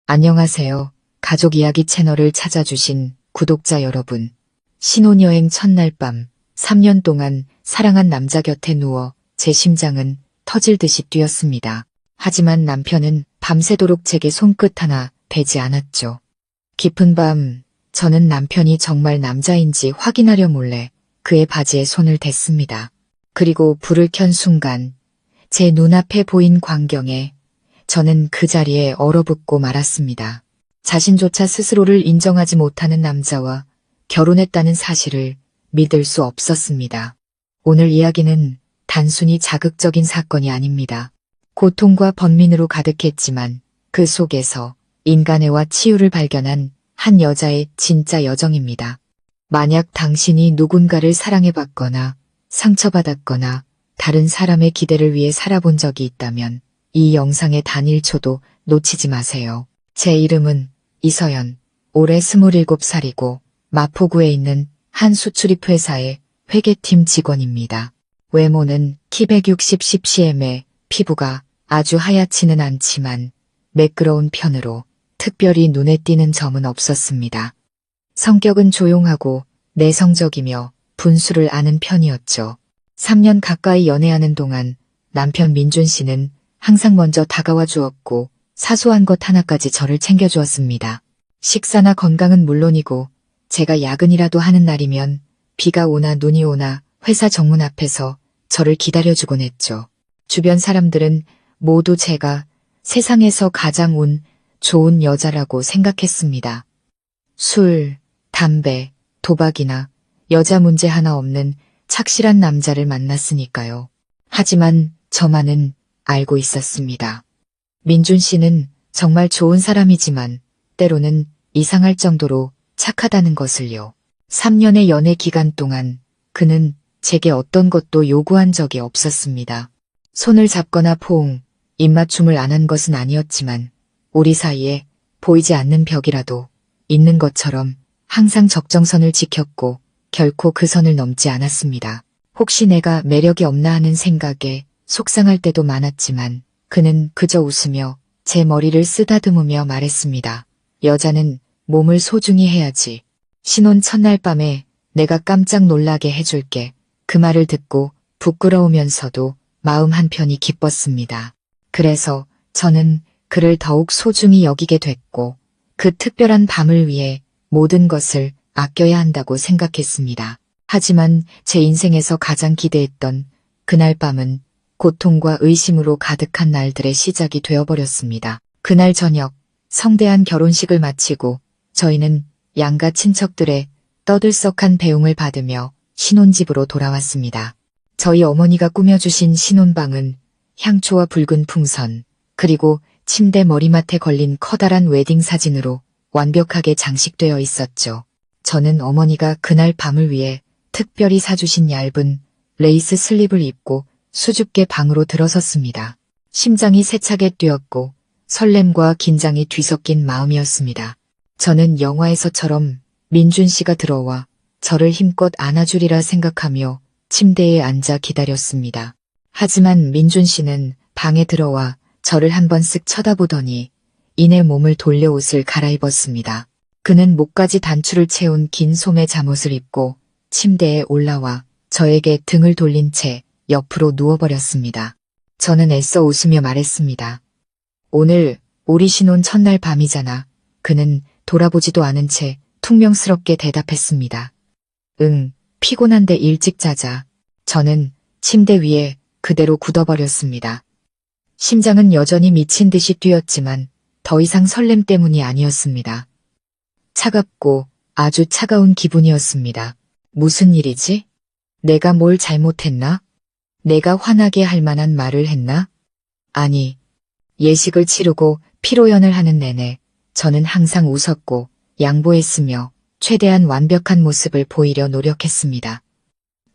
안녕하세요. 가족 이야기 채널을 찾아주신 구독자 여러분. 신혼여행 첫날 밤, 3년 동안 사랑한 남자 곁에 누워 제 심장은 터질 듯이 뛰었습니다. 하지만 남편은 밤새도록 제게 손끝 하나 대지 않았죠. 깊은 밤, 저는 남편이 정말 남자인지 확인하려 몰래 그의 바지에 손을 댔습니다. 그리고 불을 켠 순간 제 눈앞에 보인 광경에 저는 그 자리에 얼어붙고 말았습니다. 자신조차 스스로를 인정하지 못하는 남자와 결혼했다는 사실을 믿을 수 없었습니다. 오늘 이야기는 단순히 자극적인 사건이 아닙니다. 고통과 번민으로 가득했지만 그 속에서 인간애와 치유를 발견한 한 여자의 진짜 여정입니다. 만약 당신이 누군가를 사랑해봤거나 상처받았거나 다른 사람의 기대를 위해 살아본 적이 있다면 이 영상의 단 1초도 놓치지 마세요. 제 이름은 이서연, 올해 27살이고 마포구에 있는 한 수출입 회사의 회계팀 직원입니다. 외모는 키 160 ccm에 피부가 아주 하얗지는 않지만 매끄러운 편으로 특별히 눈에 띄는 점은 없었습니다. 성격은 조용하고 내성적이며 분수를 아는 편이었죠. 3년 가까이 연애하는 동안 남편 민준 씨는 항상 먼저 다가와 주었고 사소한 것 하나까지 저를 챙겨주었습니다. 식사나 건강은 물론이고 제가 야근이라도 하는 날이면 비가 오나 눈이 오나 회사 정문 앞에서 저를 기다려주곤 했죠. 주변 사람들은 모두 제가 세상에서 가장 운 좋은 여자라고 생각했습니다. 술, 담배, 도박이나 여자 문제 하나 없는 착실한 남자를 만났으니까요. 하지만 저만은 알고 있었습니다. 민준 씨는 정말 좋은 사람이지만 때로는 이상할 정도로 착하다는 것을요. 3년의 연애 기간 동안 그는 제게 어떤 것도 요구한 적이 없었습니다. 손을 잡거나 포옹, 입맞춤을 안 한 것은 아니었지만 우리 사이에 보이지 않는 벽이라도 있는 것처럼 항상 적정선을 지켰고 결코 그 선을 넘지 않았습니다. 혹시 내가 매력이 없나 하는 생각에 속상할 때도 많았지만 그는 그저 웃으며 제 머리를 쓰다듬으며 말했습니다. 여자는 몸을 소중히 해야지. 신혼 첫날 밤에 내가 깜짝 놀라게 해줄게. 그 말을 듣고 부끄러우면서도 마음 한편이 기뻤습니다. 그래서 저는 그를 더욱 소중히 여기게 됐고 그 특별한 밤을 위해 모든 것을 아껴야 한다고 생각했습니다. 하지만 제 인생에서 가장 기대했던 그날 밤은 고통과 의심으로 가득한 날들의 시작이 되어버렸습니다. 그날 저녁 성대한 결혼식을 마치고 저희는 양가 친척들의 떠들썩한 배웅을 받으며 신혼집으로 돌아왔습니다. 저희 어머니가 꾸며주신 신혼방은 향초와 붉은 풍선, 그리고 침대 머리맡에 걸린 커다란 웨딩 사진으로 완벽하게 장식되어 있었죠. 저는 어머니가 그날 밤을 위해 특별히 사주신 얇은 레이스 슬립을 입고 수줍게 방으로 들어섰습니다. 심장이 세차게 뛰었고 설렘과 긴장이 뒤섞인 마음이었습니다. 저는 영화에서처럼 민준 씨가 들어와 저를 힘껏 안아주리라 생각하며 침대에 앉아 기다렸습니다. 하지만 민준 씨는 방에 들어와 저를 한번 쓱 쳐다보더니 이내 몸을 돌려 옷을 갈아입었습니다. 그는 목까지 단추를 채운 긴 소매 잠옷을 입고 침대에 올라와 저에게 등을 돌린 채 옆으로 누워버렸습니다. 저는 애써 웃으며 말했습니다. 오늘 우리 신혼 첫날 밤이잖아. 그는 돌아보지도 않은 채 퉁명스럽게 대답했습니다. 응, 피곤한데 일찍 자자. 저는 침대 위에 그대로 굳어버렸습니다. 심장은 여전히 미친 듯이 뛰었지만 더 이상 설렘 때문이 아니었습니다. 차갑고 아주 차가운 기분이었습니다. 무슨 일이지? 내가 뭘 잘못했나? 내가 화나게 할 만한 말을 했나? 아니, 예식을 치르고 피로연을 하는 내내 저는 항상 웃었고 양보했으며 최대한 완벽한 모습을 보이려 노력했습니다.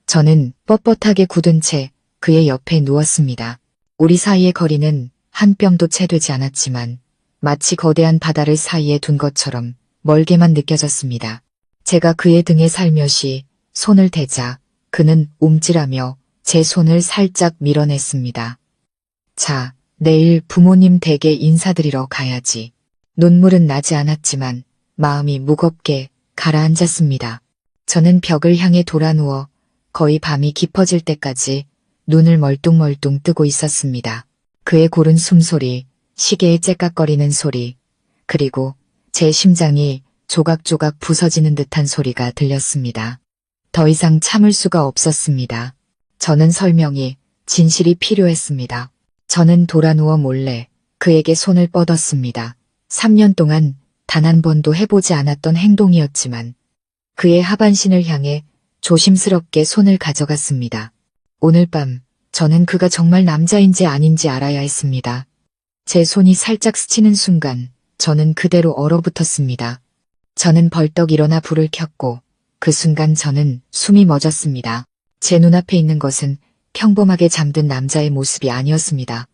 저는 뻣뻣하게 굳은 채 그의 옆에 누웠습니다. 우리 사이의 거리는 한 뼘도 채 되지 않았지만 마치 거대한 바다를 사이에 둔 것처럼 멀게만 느껴졌습니다. 제가 그의 등에 살며시 손을 대자 그는 움찔하며 제 손을 살짝 밀어냈습니다. 자, 내일 부모님 댁에 인사드리러 가야지. 눈물은 나지 않았지만 마음이 무겁게 가라앉았습니다. 저는 벽을 향해 돌아누워 거의 밤이 깊어질 때까지 눈을 멀뚱멀뚱 뜨고 있었습니다. 그의 고른 숨소리, 시계의 째깍거리는 소리, 그리고 제 심장이 조각조각 부서지는 듯한 소리가 들렸습니다. 더 이상 참을 수가 없었습니다. 저는 설명이, 진실이 필요했습니다. 저는 돌아누워 몰래 그에게 손을 뻗었습니다. 3년 동안 단 한 번도 해보지 않았던 행동이었지만 그의 하반신을 향해 조심스럽게 손을 가져갔습니다. 오늘 밤 저는 그가 정말 남자인지 아닌지 알아야 했습니다. 제 손이 살짝 스치는 순간 저는 그대로 얼어붙었습니다. 저는 벌떡 일어나 불을 켰고 그 순간 저는 숨이 멎었습니다. 제 눈앞에 있는 것은 평범하게 잠든 남자의 모습이 아니었습니다.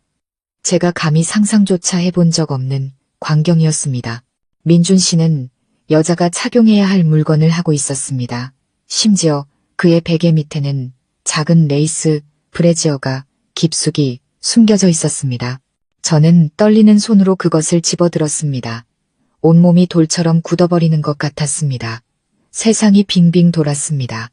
제가 감히 상상조차 해본 적 없는 광경이었습니다. 민준 씨는 여자가 착용해야 할 물건을 하고 있었습니다. 심지어 그의 베개 밑에는 작은 레이스 브래지어가 깊숙이 숨겨져 있었습니다. 저는 떨리는 손으로 그것을 집어들었습니다. 온몸이 돌처럼 굳어버리는 것 같았습니다. 세상이 빙빙 돌았습니다.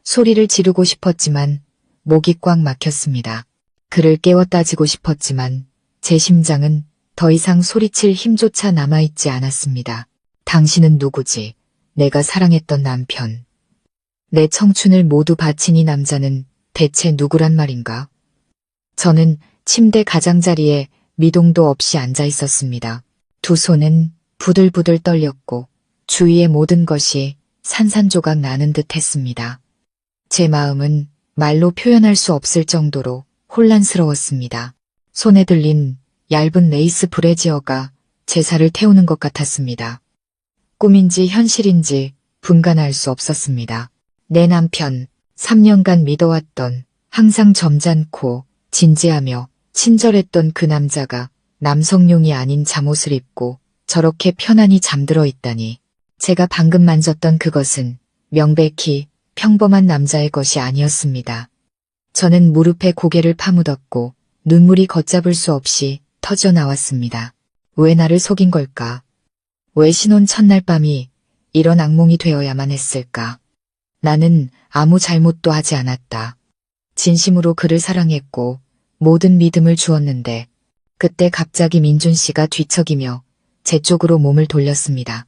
소리를 지르고 싶었지만 목이 꽉 막혔습니다. 그를 깨워 따지고 싶었지만 제 심장은 더 이상 소리칠 힘조차 남아있지 않았습니다. 당신은 누구지? 내가 사랑했던 남편. 내 청춘을 모두 바친 이 남자는 대체 누구란 말인가? 저는 침대 가장자리에 미동도 없이 앉아 있었습니다. 두 손은 부들부들 떨렸고 주위의 모든 것이 산산조각 나는 듯 했습니다. 제 마음은 말로 표현할 수 없을 정도로 혼란스러웠습니다. 손에 들린 얇은 레이스 브래지어가 제 살을 태우는 것 같았습니다. 꿈인지 현실인지 분간할 수 없었습니다. 내 남편, 3년간 믿어왔던, 항상 점잖고 진지하며 친절했던 그 남자가 남성용이 아닌 잠옷을 입고 저렇게 편안히 잠들어 있다니. 제가 방금 만졌던 그것은 명백히 평범한 남자의 것이 아니었습니다. 저는 무릎에 고개를 파묻었고 눈물이 걷잡을 수 없이 터져 나왔습니다. 왜 나를 속인 걸까? 왜 신혼 첫날 밤이 이런 악몽이 되어야만 했을까? 나는 아무 잘못도 하지 않았다. 진심으로 그를 사랑했고 모든 믿음을 주었는데 그때 갑자기 민준 씨가 뒤척이며 제 쪽으로 몸을 돌렸습니다.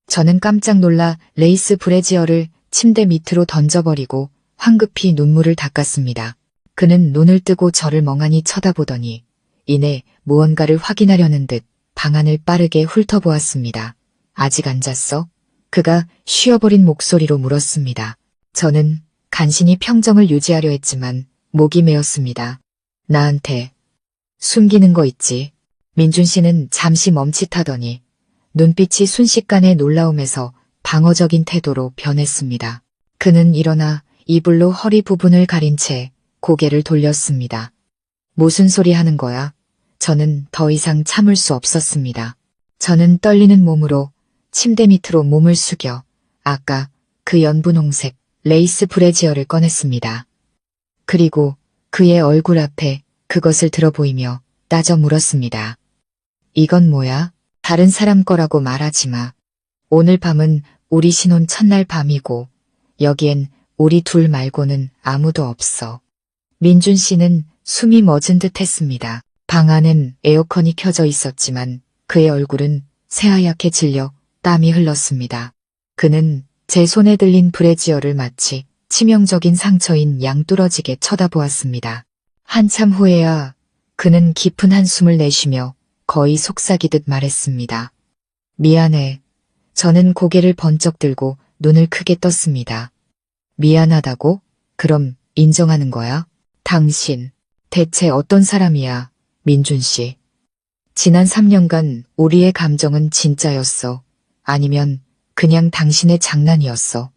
저는 깜짝 놀라 레이스 브래지어를 침대 밑으로 던져버리고 황급히 눈물을 닦았습니다. 그는 눈을 뜨고 저를 멍하니 쳐다보더니 이내 무언가를 확인하려는 듯 방안을 빠르게 훑어보았습니다. 아직 안 잤어? 그가 쉬어버린 목소리로 물었습니다. 저는 간신히 평정을 유지하려 했지만 목이 메었습니다. 나한테 숨기는 거 있지? 민준 씨는 잠시 멈칫하더니 눈빛이 순식간에 놀라움에서 방어적인 태도로 변했습니다. 그는 일어나 이불로 허리 부분을 가린 채 고개를 돌렸습니다. 무슨 소리 하는 거야? 저는 더 이상 참을 수 없었습니다. 저는 떨리는 몸으로 침대 밑으로 몸을 숙여 아까 그 연분홍색 레이스 브래지어를 꺼냈습니다. 그리고 그의 얼굴 앞에 그것을 들어보이며 따져 물었습니다. 이건 뭐야? 다른 사람 거라고 말하지 마. 오늘 밤은 우리 신혼 첫날 밤이고 여기엔 우리 둘 말고는 아무도 없어. 민준 씨는 숨이 멎은 듯 했습니다. 방 안엔 에어컨이 켜져 있었지만 그의 얼굴은 새하얗게 질려 땀이 흘렀습니다. 그는 제 손에 들린 브래지어를 마치 치명적인 상처인 양뚫어지게 쳐다보았습니다. 한참 후에야 그는 깊은 한숨을 내쉬며 거의 속삭이듯 말했습니다. 미안해. 저는 고개를 번쩍 들고 눈을 크게 떴습니다. 미안하다고? 그럼 인정하는 거야? 당신, 대체 어떤 사람이야, 민준 씨? 지난 3년간 우리의 감정은 진짜였어. 아니면 그냥 당신의 장난이었어.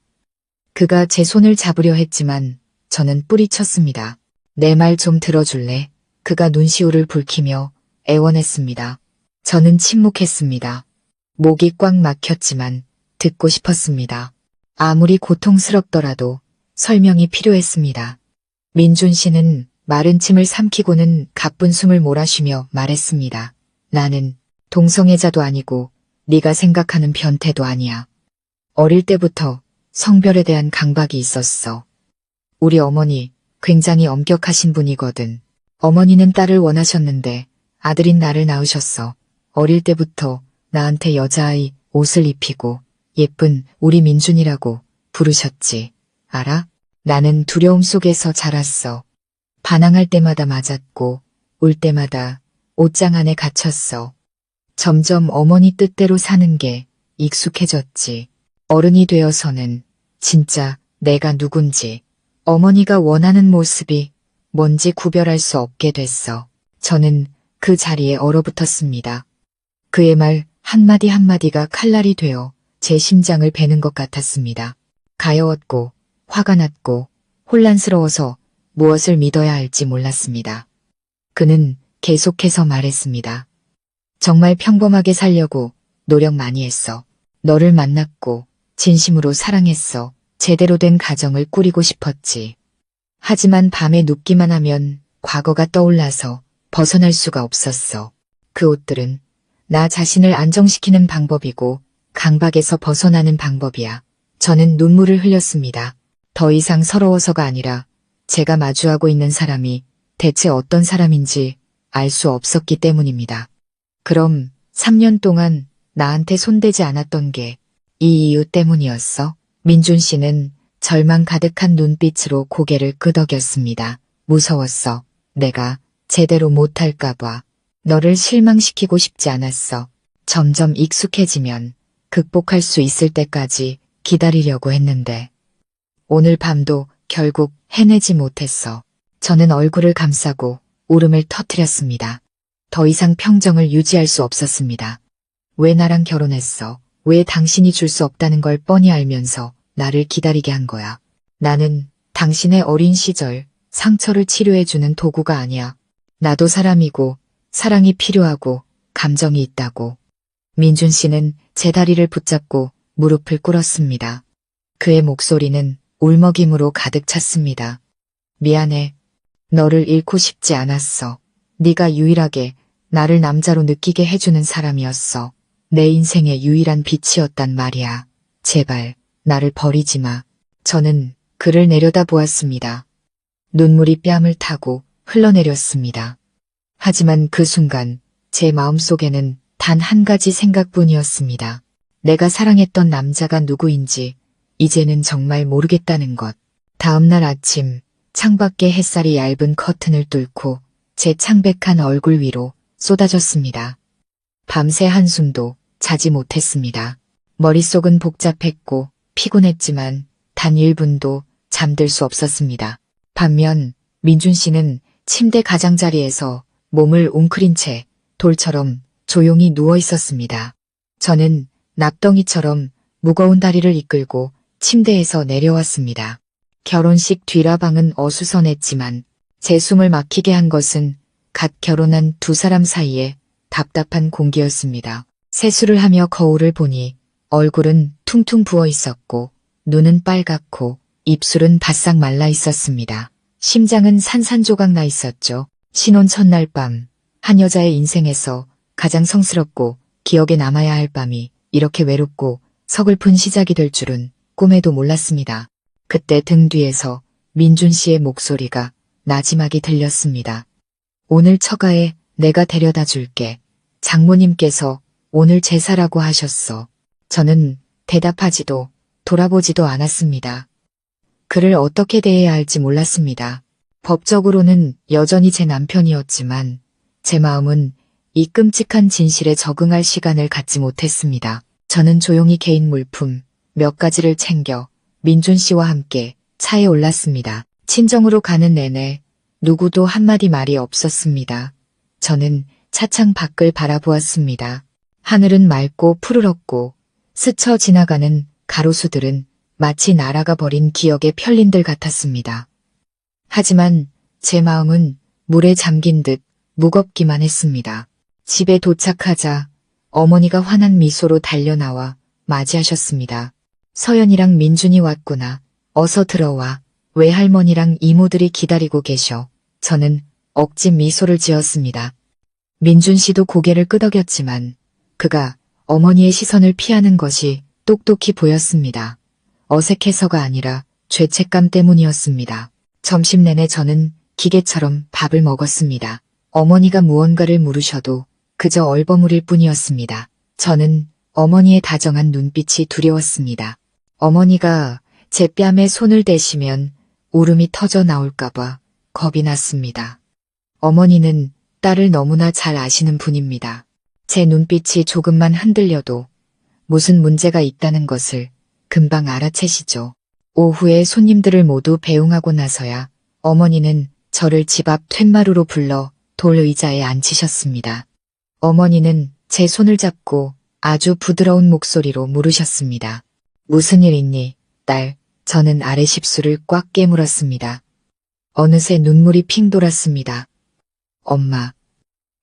그가 제 손을 잡으려 했지만 저는 뿌리쳤습니다. 내 말 좀 들어줄래? 그가 눈시울을 붉히며 애원했습니다. 저는 침묵했습니다. 목이 꽉 막혔지만 듣고 싶었습니다. 아무리 고통스럽더라도 설명이 필요했습니다. 민준 씨는 마른 침을 삼키고는 가쁜 숨을 몰아쉬며 말했습니다. 나는 동성애자도 아니고 네가 생각하는 변태도 아니야. 어릴 때부터 성별에 대한 강박이 있었어. 우리 어머니 굉장히 엄격하신 분이거든. 어머니는 딸을 원하셨는데 아들인 나를 낳으셨어. 어릴 때부터 나한테 여자아이 옷을 입히고 예쁜 우리 민준이라고 부르셨지. 알아? 나는 두려움 속에서 자랐어. 반항할 때마다 맞았고 울 때마다 옷장 안에 갇혔어. 점점 어머니 뜻대로 사는 게 익숙해졌지. 어른이 되어서는 진짜 내가 누군지, 어머니가 원하는 모습이 뭔지 구별할 수 없게 됐어. 저는 그 자리에 얼어붙었습니다. 그의 말 한마디 한마디가 칼날이 되어 제 심장을 베는 것 같았습니다. 가여웠고 화가 났고 혼란스러워서 무엇을 믿어야 할지 몰랐습니다. 그는 계속해서 말했습니다. 정말 평범하게 살려고 노력 많이 했어. 너를 만났고 진심으로 사랑했어. 제대로 된 가정을 꾸리고 싶었지. 하지만 밤에 눕기만 하면 과거가 떠올라서 벗어날 수가 없었어. 그 옷들은 나 자신을 안정시키는 방법이고 강박에서 벗어나는 방법이야. 저는 눈물을 흘렸습니다. 더 이상 서러워서가 아니라 제가 마주하고 있는 사람이 대체 어떤 사람인지 알 수 없었기 때문입니다. 그럼 3년 동안 나한테 손대지 않았던 게 이 이유 때문이었어? 민준 씨는 절망 가득한 눈빛으로 고개를 끄덕였습니다. 무서웠어. 내가 제대로 못할까봐. 너를 실망시키고 싶지 않았어. 점점 익숙해지면 극복할 수 있을 때까지 기다리려고 했는데 오늘 밤도 결국 해내지 못했어. 저는 얼굴을 감싸고 울음을 터뜨렸습니다. 더 이상 평정을 유지할 수 없었습니다. 왜 나랑 결혼했어? 왜 당신이 줄 수 없다는 걸 뻔히 알면서 나를 기다리게 한 거야? 나는 당신의 어린 시절 상처를 치료해주는 도구가 아니야. 나도 사람이고 사랑이 필요하고 감정이 있다고. 민준 씨는 제 다리를 붙잡고 무릎을 꿇었습니다. 그의 목소리는 울먹임으로 가득 찼습니다. 미안해. 너를 잃고 싶지 않았어. 네가 유일하게 나를 남자로 느끼게 해주는 사람이었어. 내 인생의 유일한 빛이었단 말이야. 제발 나를 버리지 마. 저는 그를 내려다보았습니다. 눈물이 뺨을 타고 흘러내렸습니다. 하지만 그 순간 제 마음속에는 단 한 가지 생각뿐이었습니다. 내가 사랑했던 남자가 누구인지 이제는 정말 모르겠다는 것. 다음 날 아침 창밖의 햇살이 얇은 커튼을 뚫고 제 창백한 얼굴 위로 쏟아졌습니다. 밤새 한숨도 자지 못했습니다. 머릿속은 복잡했고 피곤했지만 단 1분도 잠들 수 없었습니다. 반면 민준 씨는 침대 가장자리에서 몸을 웅크린 채 돌처럼 조용히 누워 있었습니다. 저는 납덩이처럼 무거운 다리를 이끌고 침대에서 내려왔습니다. 결혼식 뒤라 방은 어수선했지만 제 숨을 막히게 한 것은 갓 결혼한 두 사람 사이에 답답한 공기였습니다. 세수를 하며 거울을 보니 얼굴은 퉁퉁 부어 있었고 눈은 빨갛고 입술은 바싹 말라 있었습니다. 심장은 산산조각 나 있었죠. 신혼 첫날 밤, 한 여자의 인생에서 가장 성스럽고 기억에 남아야 할 밤이 이렇게 외롭고 서글픈 시작이 될 줄은 꿈에도 몰랐습니다. 그때 등 뒤에서 민준 씨의 목소리가 나지막이 들렸습니다. 오늘 처가에 내가 데려다 줄게. 장모님께서 오늘 제사라고 하셨어. 저는 대답하지도 돌아보지도 않았습니다. 그를 어떻게 대해야 할지 몰랐습니다. 법적으로는 여전히 제 남편이었지만 제 마음은 이 끔찍한 진실에 적응할 시간을 갖지 못했습니다. 저는 조용히 개인 물품 몇 가지를 챙겨 민준 씨와 함께 차에 올랐습니다. 친정으로 가는 내내 누구도 한마디 말이 없었습니다. 저는 차창 밖을 바라보았습니다. 하늘은 맑고 푸르렀고 스쳐 지나가는 가로수들은 마치 날아가 버린 기억의 편린들 같았습니다. 하지만 제 마음은 물에 잠긴 듯 무겁기만 했습니다. 집에 도착하자 어머니가 환한 미소로 달려나와 맞이하셨습니다. 서연이랑 민준이 왔구나. 어서 들어와. 외할머니랑 이모들이 기다리고 계셔. 저는 억지 미소를 지었습니다. 민준 씨도 고개를 끄덕였지만 그가 어머니의 시선을 피하는 것이 똑똑히 보였습니다. 어색해서가 아니라 죄책감 때문이었습니다. 점심 내내 저는 기계처럼 밥을 먹었습니다. 어머니가 무언가를 물으셔도 그저 얼버무릴 뿐이었습니다. 저는 어머니의 다정한 눈빛이 두려웠습니다. 어머니가 제 뺨에 손을 대시면 울음이 터져 나올까봐 겁이 났습니다. 어머니는 딸을 너무나 잘 아시는 분입니다. 제 눈빛이 조금만 흔들려도 무슨 문제가 있다는 것을 금방 알아채시죠. 오후에 손님들을 모두 배웅하고 나서야 어머니는 저를 집 앞 툇마루로 불러 돌 의자에 앉히셨습니다. 어머니는 제 손을 잡고 아주 부드러운 목소리로 물으셨습니다. 무슨 일 있니, 딸? 저는 아래 십술을 꽉 깨물었습니다. 어느새 눈물이 핑 돌았습니다. 엄마,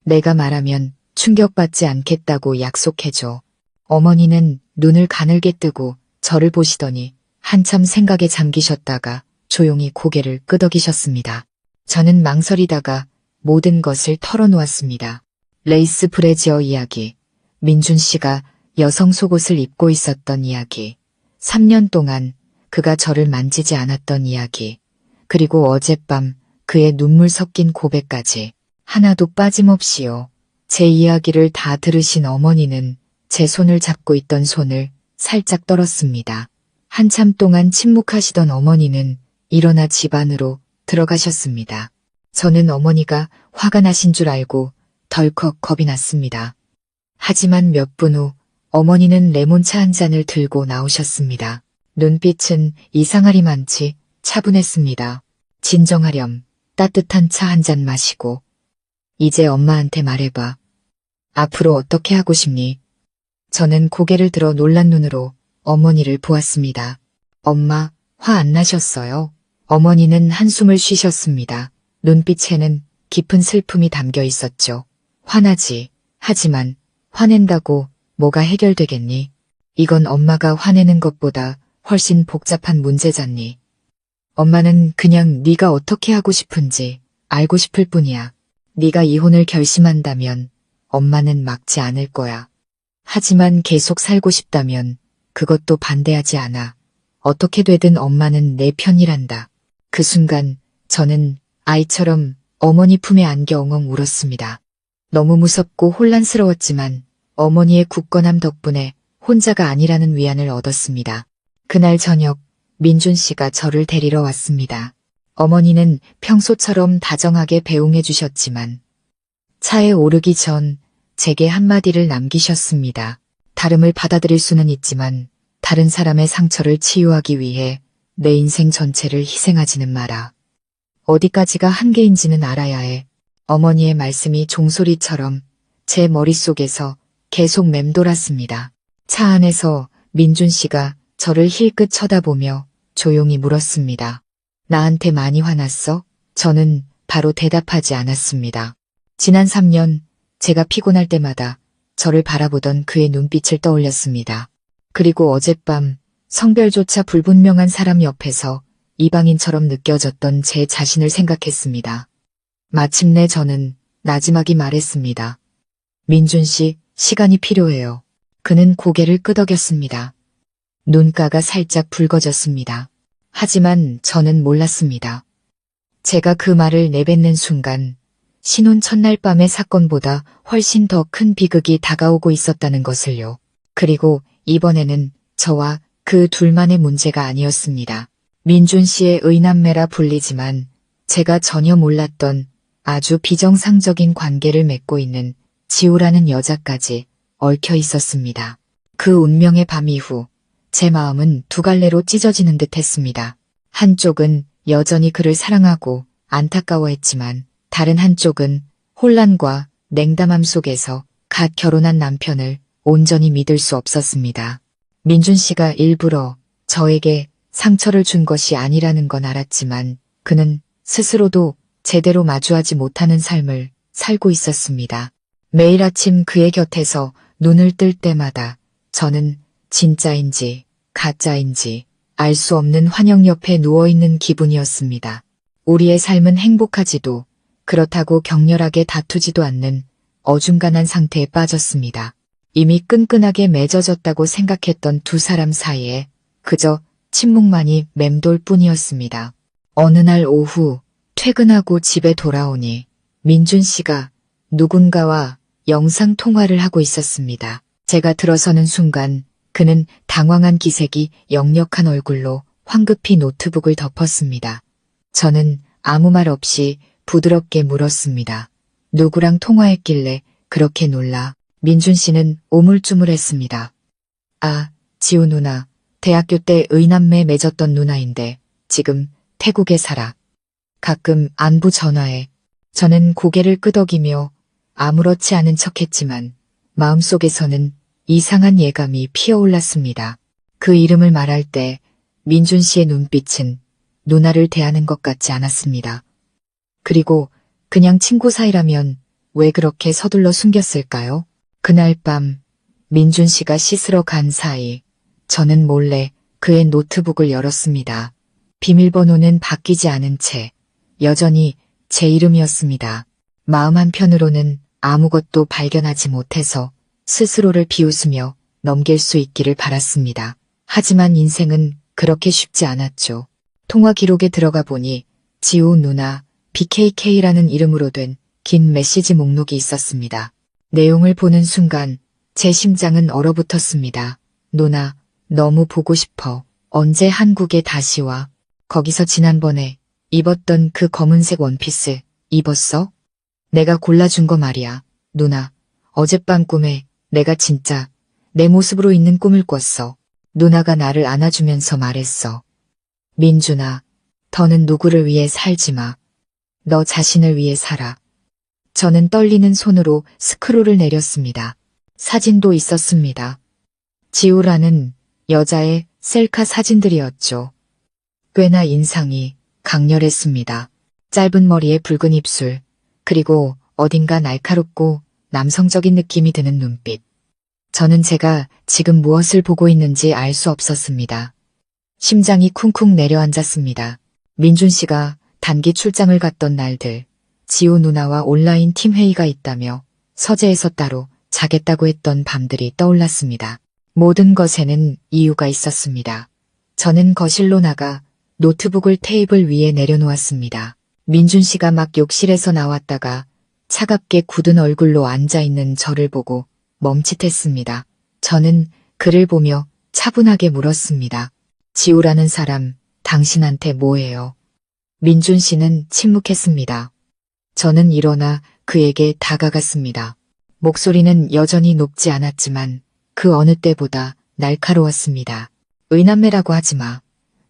내가 말하면 충격받지 않겠다고 약속해줘. 어머니는 눈을 가늘게 뜨고 저를 보시더니 한참 생각에 잠기셨다가 조용히 고개를 끄덕이셨습니다. 저는 망설이다가 모든 것을 털어놓았습니다. 레이스 브래지어 이야기, 민준 씨가 여성 속옷을 입고 있었던 이야기, 3년 동안 그가 저를 만지지 않았던 이야기, 그리고 어젯밤 그의 눈물 섞인 고백까지 하나도 빠짐없이요. 제 이야기를 다 들으신 어머니는 제 손을 잡고 있던 손을 살짝 떨었습니다. 한참 동안 침묵하시던 어머니는 일어나 집 안으로 들어가셨습니다. 저는 어머니가 화가 나신 줄 알고 덜컥 겁이 났습니다. 하지만 몇 분 후 어머니는 레몬차 한 잔을 들고 나오셨습니다. 눈빛은 이상하리만치 차분했습니다. 진정하렴. 따뜻한 차 한 잔 마시고. 이제 엄마한테 말해봐. 앞으로 어떻게 하고 싶니? 저는 고개를 들어 놀란 눈으로 어머니를 보았습니다. 엄마, 화 안 나셨어요? 어머니는 한숨을 쉬셨습니다. 눈빛에는 깊은 슬픔이 담겨 있었죠. 화나지. 하지만 화낸다고 뭐가 해결되겠니? 이건 엄마가 화내는 것보다 훨씬 복잡한 문제잖니. 엄마는 그냥 네가 어떻게 하고 싶은지 알고 싶을 뿐이야. 네가 이혼을 결심한다면 엄마는 막지 않을 거야. 하지만 계속 살고 싶다면 그것도 반대하지 않아. 어떻게 되든 엄마는 내 편이란다. 그 순간 저는 아이처럼 어머니 품에 안겨 엉엉 울었습니다. 너무 무섭고 혼란스러웠지만 어머니의 굳건함 덕분에 혼자가 아니라는 위안을 얻었습니다. 그날 저녁 민준 씨가 저를 데리러 왔습니다. 어머니는 평소처럼 다정하게 배웅해 주셨지만 차에 오르기 전 제게 한마디를 남기셨습니다. 다름을 받아들일 수는 있지만 다른 사람의 상처를 치유하기 위해 내 인생 전체를 희생하지는 마라. 어디까지가 한계인지는 알아야 해. 어머니의 말씀이 종소리처럼 제 머릿속에서 계속 맴돌았습니다. 차 안에서 민준 씨가 저를 힐끗 쳐다보며 조용히 물었습니다. 나한테 많이 화났어? 저는 바로 대답하지 않았습니다. 지난 3년 제가 피곤할 때마다 저를 바라보던 그의 눈빛을 떠올렸습니다. 그리고 어젯밤 성별조차 불분명한 사람 옆에서 이방인처럼 느껴졌던 제 자신을 생각했습니다. 마침내 저는 나지막이 말했습니다. 민준 씨, 시간이 필요해요. 그는 고개를 끄덕였습니다. 눈가가 살짝 붉어졌습니다. 하지만 저는 몰랐습니다. 제가 그 말을 내뱉는 순간 신혼 첫날 밤의 사건보다 훨씬 더 큰 비극이 다가오고 있었다는 것을요. 그리고 이번에는 저와 그 둘만의 문제가 아니었습니다. 민준 씨의 의남매라 불리지만 제가 전혀 몰랐던 아주 비정상적인 관계를 맺고 있는 지우라는 여자까지 얽혀 있었습니다. 그 운명의 밤 이후 제 마음은 두 갈래로 찢어지는 듯 했습니다. 한쪽은 여전히 그를 사랑하고 안타까워했지만 다른 한쪽은 혼란과 냉담함 속에서 갓 결혼한 남편을 온전히 믿을 수 없었습니다. 민준 씨가 일부러 저에게 상처를 준 것이 아니라는 건 알았지만 그는 스스로도 제대로 마주하지 못하는 삶을 살고 있었습니다. 매일 아침 그의 곁에서 눈을 뜰 때마다 저는 진짜인지 가짜인지 알 수 없는 환영 옆에 누워있는 기분이었습니다. 우리의 삶은 행복하지도 그렇다고 격렬하게 다투지도 않는 어중간한 상태에 빠졌습니다. 이미 끈끈하게 맺어졌다고 생각했던 두 사람 사이에 그저 침묵만이 맴돌 뿐이었습니다. 어느 날 오후 퇴근하고 집에 돌아오니 민준 씨가 누군가와 영상 통화를 하고 있었습니다. 제가 들어서는 순간 그는 당황한 기색이 역력한 얼굴로 황급히 노트북을 덮었습니다. 저는 아무 말 없이 부드럽게 물었습니다. 누구랑 통화했길래 그렇게 놀라? 민준 씨는 오물쭈물했습니다. 아, 지우 누나. 대학교 때 의남매 맺었던 누나인데 지금 태국에 살아. 가끔 안부 전화해. 저는 고개를 끄덕이며 아무렇지 않은 척했지만 마음속에서는 이상한 예감이 피어올랐습니다. 그 이름을 말할 때 민준 씨의 눈빛은 누나를 대하는 것 같지 않았습니다. 그리고 그냥 친구 사이라면 왜 그렇게 서둘러 숨겼을까요? 그날 밤 민준 씨가 씻으러 간 사이 저는 몰래 그의 노트북을 열었습니다. 비밀번호는 바뀌지 않은 채 여전히 제 이름이었습니다. 마음 한편으로는 아무것도 발견하지 못해서 스스로를 비웃으며 넘길 수 있기를 바랐습니다. 하지만 인생은 그렇게 쉽지 않았죠. 통화 기록에 들어가 보니 지우 누나 BKK라는 이름으로 된 긴 메시지 목록이 있었습니다. 내용을 보는 순간 제 심장은 얼어붙었습니다. 누나, 너무 보고 싶어. 언제 한국에 다시 와? 거기서 지난번에 입었던 그 검은색 원피스 입었어? 내가 골라준 거 말이야. 누나, 어젯밤 꿈에 내가 진짜 내 모습으로 있는 꿈을 꿨어. 누나가 나를 안아주면서 말했어. 민준아, 더는 누구를 위해 살지 마. 너 자신을 위해 살아. 저는 떨리는 손으로 스크롤을 내렸습니다. 사진도 있었습니다. 지우라는 여자의 셀카 사진들이었죠. 꽤나 인상이 강렬했습니다. 짧은 머리에 붉은 입술, 그리고 어딘가 날카롭고 남성적인 느낌이 드는 눈빛. 저는 제가 지금 무엇을 보고 있는지 알 수 없었습니다. 심장이 쿵쿵 내려앉았습니다. 민준 씨가 단기 출장을 갔던 날들, 지우 누나와 온라인 팀 회의가 있다며 서재에서 따로 자겠다고 했던 밤들이 떠올랐습니다. 모든 것에는 이유가 있었습니다. 저는 거실로 나가 노트북을 테이블 위에 내려놓았습니다. 민준 씨가 막 욕실에서 나왔다가 차갑게 굳은 얼굴로 앉아있는 저를 보고 멈칫했습니다. 저는 그를 보며 차분하게 물었습니다. 지우라는 사람, 당신한테 뭐예요? 민준 씨는 침묵했습니다. 저는 일어나 그에게 다가갔습니다. 목소리는 여전히 높지 않았지만 그 어느 때보다 날카로웠습니다. 의남매라고 하지 마.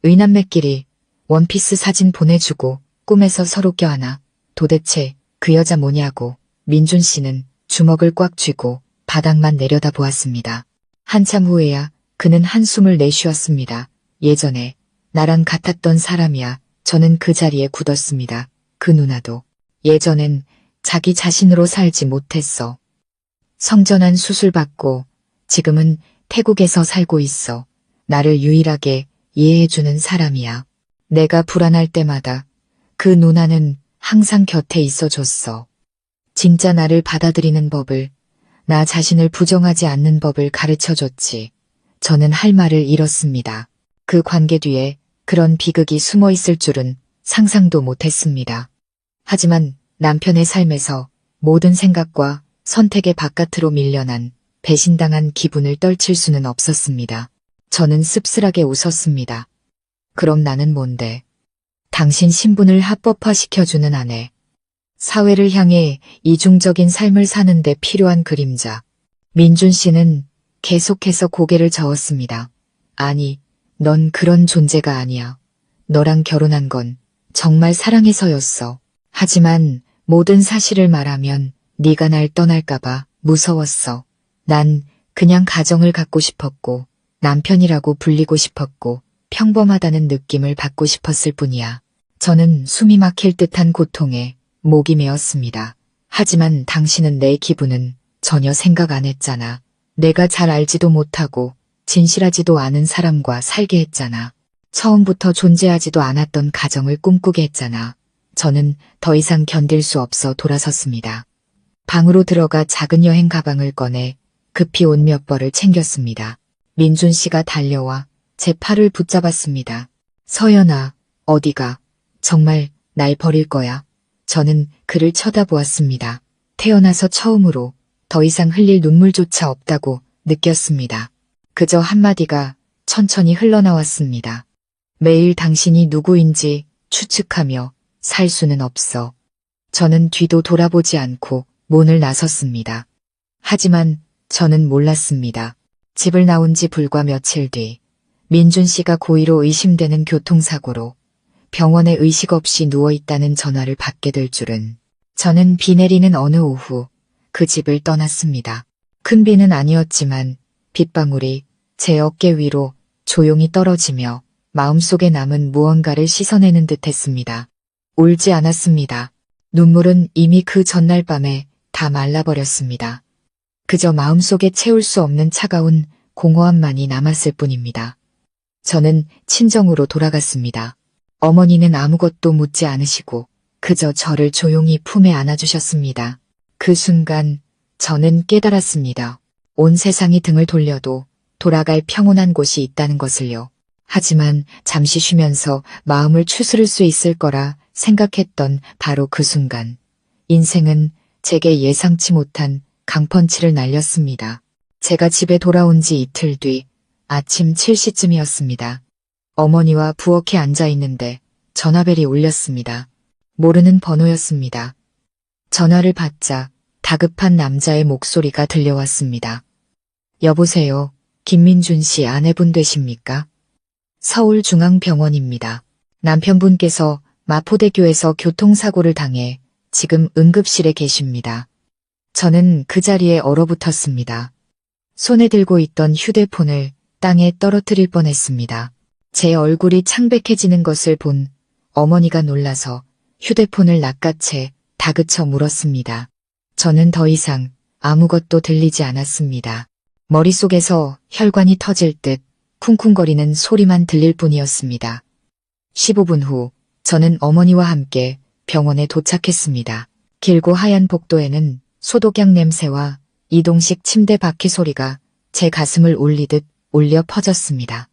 의남매끼리 원피스 사진 보내주고 꿈에서 서로 껴안아. 도대체 그 여자 뭐냐고. 민준 씨는 주먹을 꽉 쥐고 바닥만 내려다 보았습니다. 한참 후에야 그는 한숨을 내쉬었습니다. 예전에 나랑 같았던 사람이야. 저는 그 자리에 굳었습니다. 그 누나도 예전엔 자기 자신으로 살지 못했어. 성전환 수술 받고 지금은 태국에서 살고 있어. 나를 유일하게 이해해주는 사람이야. 내가 불안할 때마다 그 누나는 항상 곁에 있어줬어. 진짜 나를 받아들이는 법을, 나 자신을 부정하지 않는 법을 가르쳐줬지. 저는 할 말을 잃었습니다. 그 관계 뒤에 그런 비극이 숨어 있을 줄은 상상도 못했습니다. 하지만 남편의 삶에서 모든 생각과 선택의 바깥으로 밀려난 배신당한 기분을 떨칠 수는 없었습니다. 저는 씁쓸하게 웃었습니다. 그럼 나는 뭔데? 당신 신분을 합법화시켜주는 아내. 사회를 향해 이중적인 삶을 사는데 필요한 그림자. 민준 씨는 계속해서 고개를 저었습니다. 아니, 넌 그런 존재가 아니야. 너랑 결혼한 건 정말 사랑해서였어. 하지만 모든 사실을 말하면 네가 날 떠날까봐 무서웠어. 난 그냥 가정을 갖고 싶었고 남편이라고 불리고 싶었고 평범하다는 느낌을 받고 싶었을 뿐이야. 저는 숨이 막힐 듯한 고통에 목이 메었습니다. 하지만 당신은 내 기분은 전혀 생각 안 했잖아. 내가 잘 알지도 못하고 진실하지도 않은 사람과 살게 했잖아. 처음부터 존재하지도 않았던 가정을 꿈꾸게 했잖아. 저는 더 이상 견딜 수 없어 돌아섰습니다. 방으로 들어가 작은 여행 가방을 꺼내 급히 옷 몇 벌을 챙겼습니다. 민준 씨가 달려와 제 팔을 붙잡았습니다. 서연아, 어디가? 정말 날 버릴 거야? 저는 그를 쳐다보았습니다. 태어나서 처음으로 더 이상 흘릴 눈물조차 없다고 느꼈습니다. 그저 한마디가 천천히 흘러나왔습니다. 매일 당신이 누구인지 추측하며 살 수는 없어. 저는 뒤도 돌아보지 않고 문을 나섰습니다. 하지만 저는 몰랐습니다. 집을 나온 지 불과 며칠 뒤 민준 씨가 고의로 의심되는 교통사고로 병원에 의식 없이 누워있다는 전화를 받게 될 줄은. 저는 비 내리는 어느 오후 그 집을 떠났습니다. 큰 비는 아니었지만 빗방울이 제 어깨 위로 조용히 떨어지며 마음속에 남은 무언가를 씻어내는 듯 했습니다. 울지 않았습니다. 눈물은 이미 그 전날 밤에 다 말라버렸습니다. 그저 마음속에 채울 수 없는 차가운 공허함만이 남았을 뿐입니다. 저는 친정으로 돌아갔습니다. 어머니는 아무것도 묻지 않으시고 그저 저를 조용히 품에 안아주셨습니다. 그 순간 저는 깨달았습니다. 온 세상이 등을 돌려도 돌아갈 평온한 곳이 있다는 것을요. 하지만 잠시 쉬면서 마음을 추스를 수 있을 거라 생각했던 바로 그 순간 인생은 제게 예상치 못한 강펀치를 날렸습니다. 제가 집에 돌아온 지 이틀 뒤 아침 7시쯤이었습니다. 어머니와 부엌에 앉아 있는데 전화벨이 울렸습니다. 모르는 번호였습니다. 전화를 받자 다급한 남자의 목소리가 들려왔습니다. 여보세요. 김민준 씨 아내분 되십니까? 서울중앙병원입니다. 남편분께서 마포대교에서 교통사고를 당해 지금 응급실에 계십니다. 저는 그 자리에 얼어붙었습니다. 손에 들고 있던 휴대폰을 땅에 떨어뜨릴 뻔했습니다. 제 얼굴이 창백해지는 것을 본 어머니가 놀라서 휴대폰을 낚아채 다그쳐 물었습니다. 저는 더 이상 아무것도 들리지 않았습니다. 머릿속에서 혈관이 터질 듯 쿵쿵거리는 소리만 들릴 뿐이었습니다. 15분 후 저는 어머니와 함께 병원에 도착했습니다. 길고 하얀 복도에는 소독약 냄새와 이동식 침대 바퀴 소리가 제 가슴을 울리듯 울려 퍼졌습니다.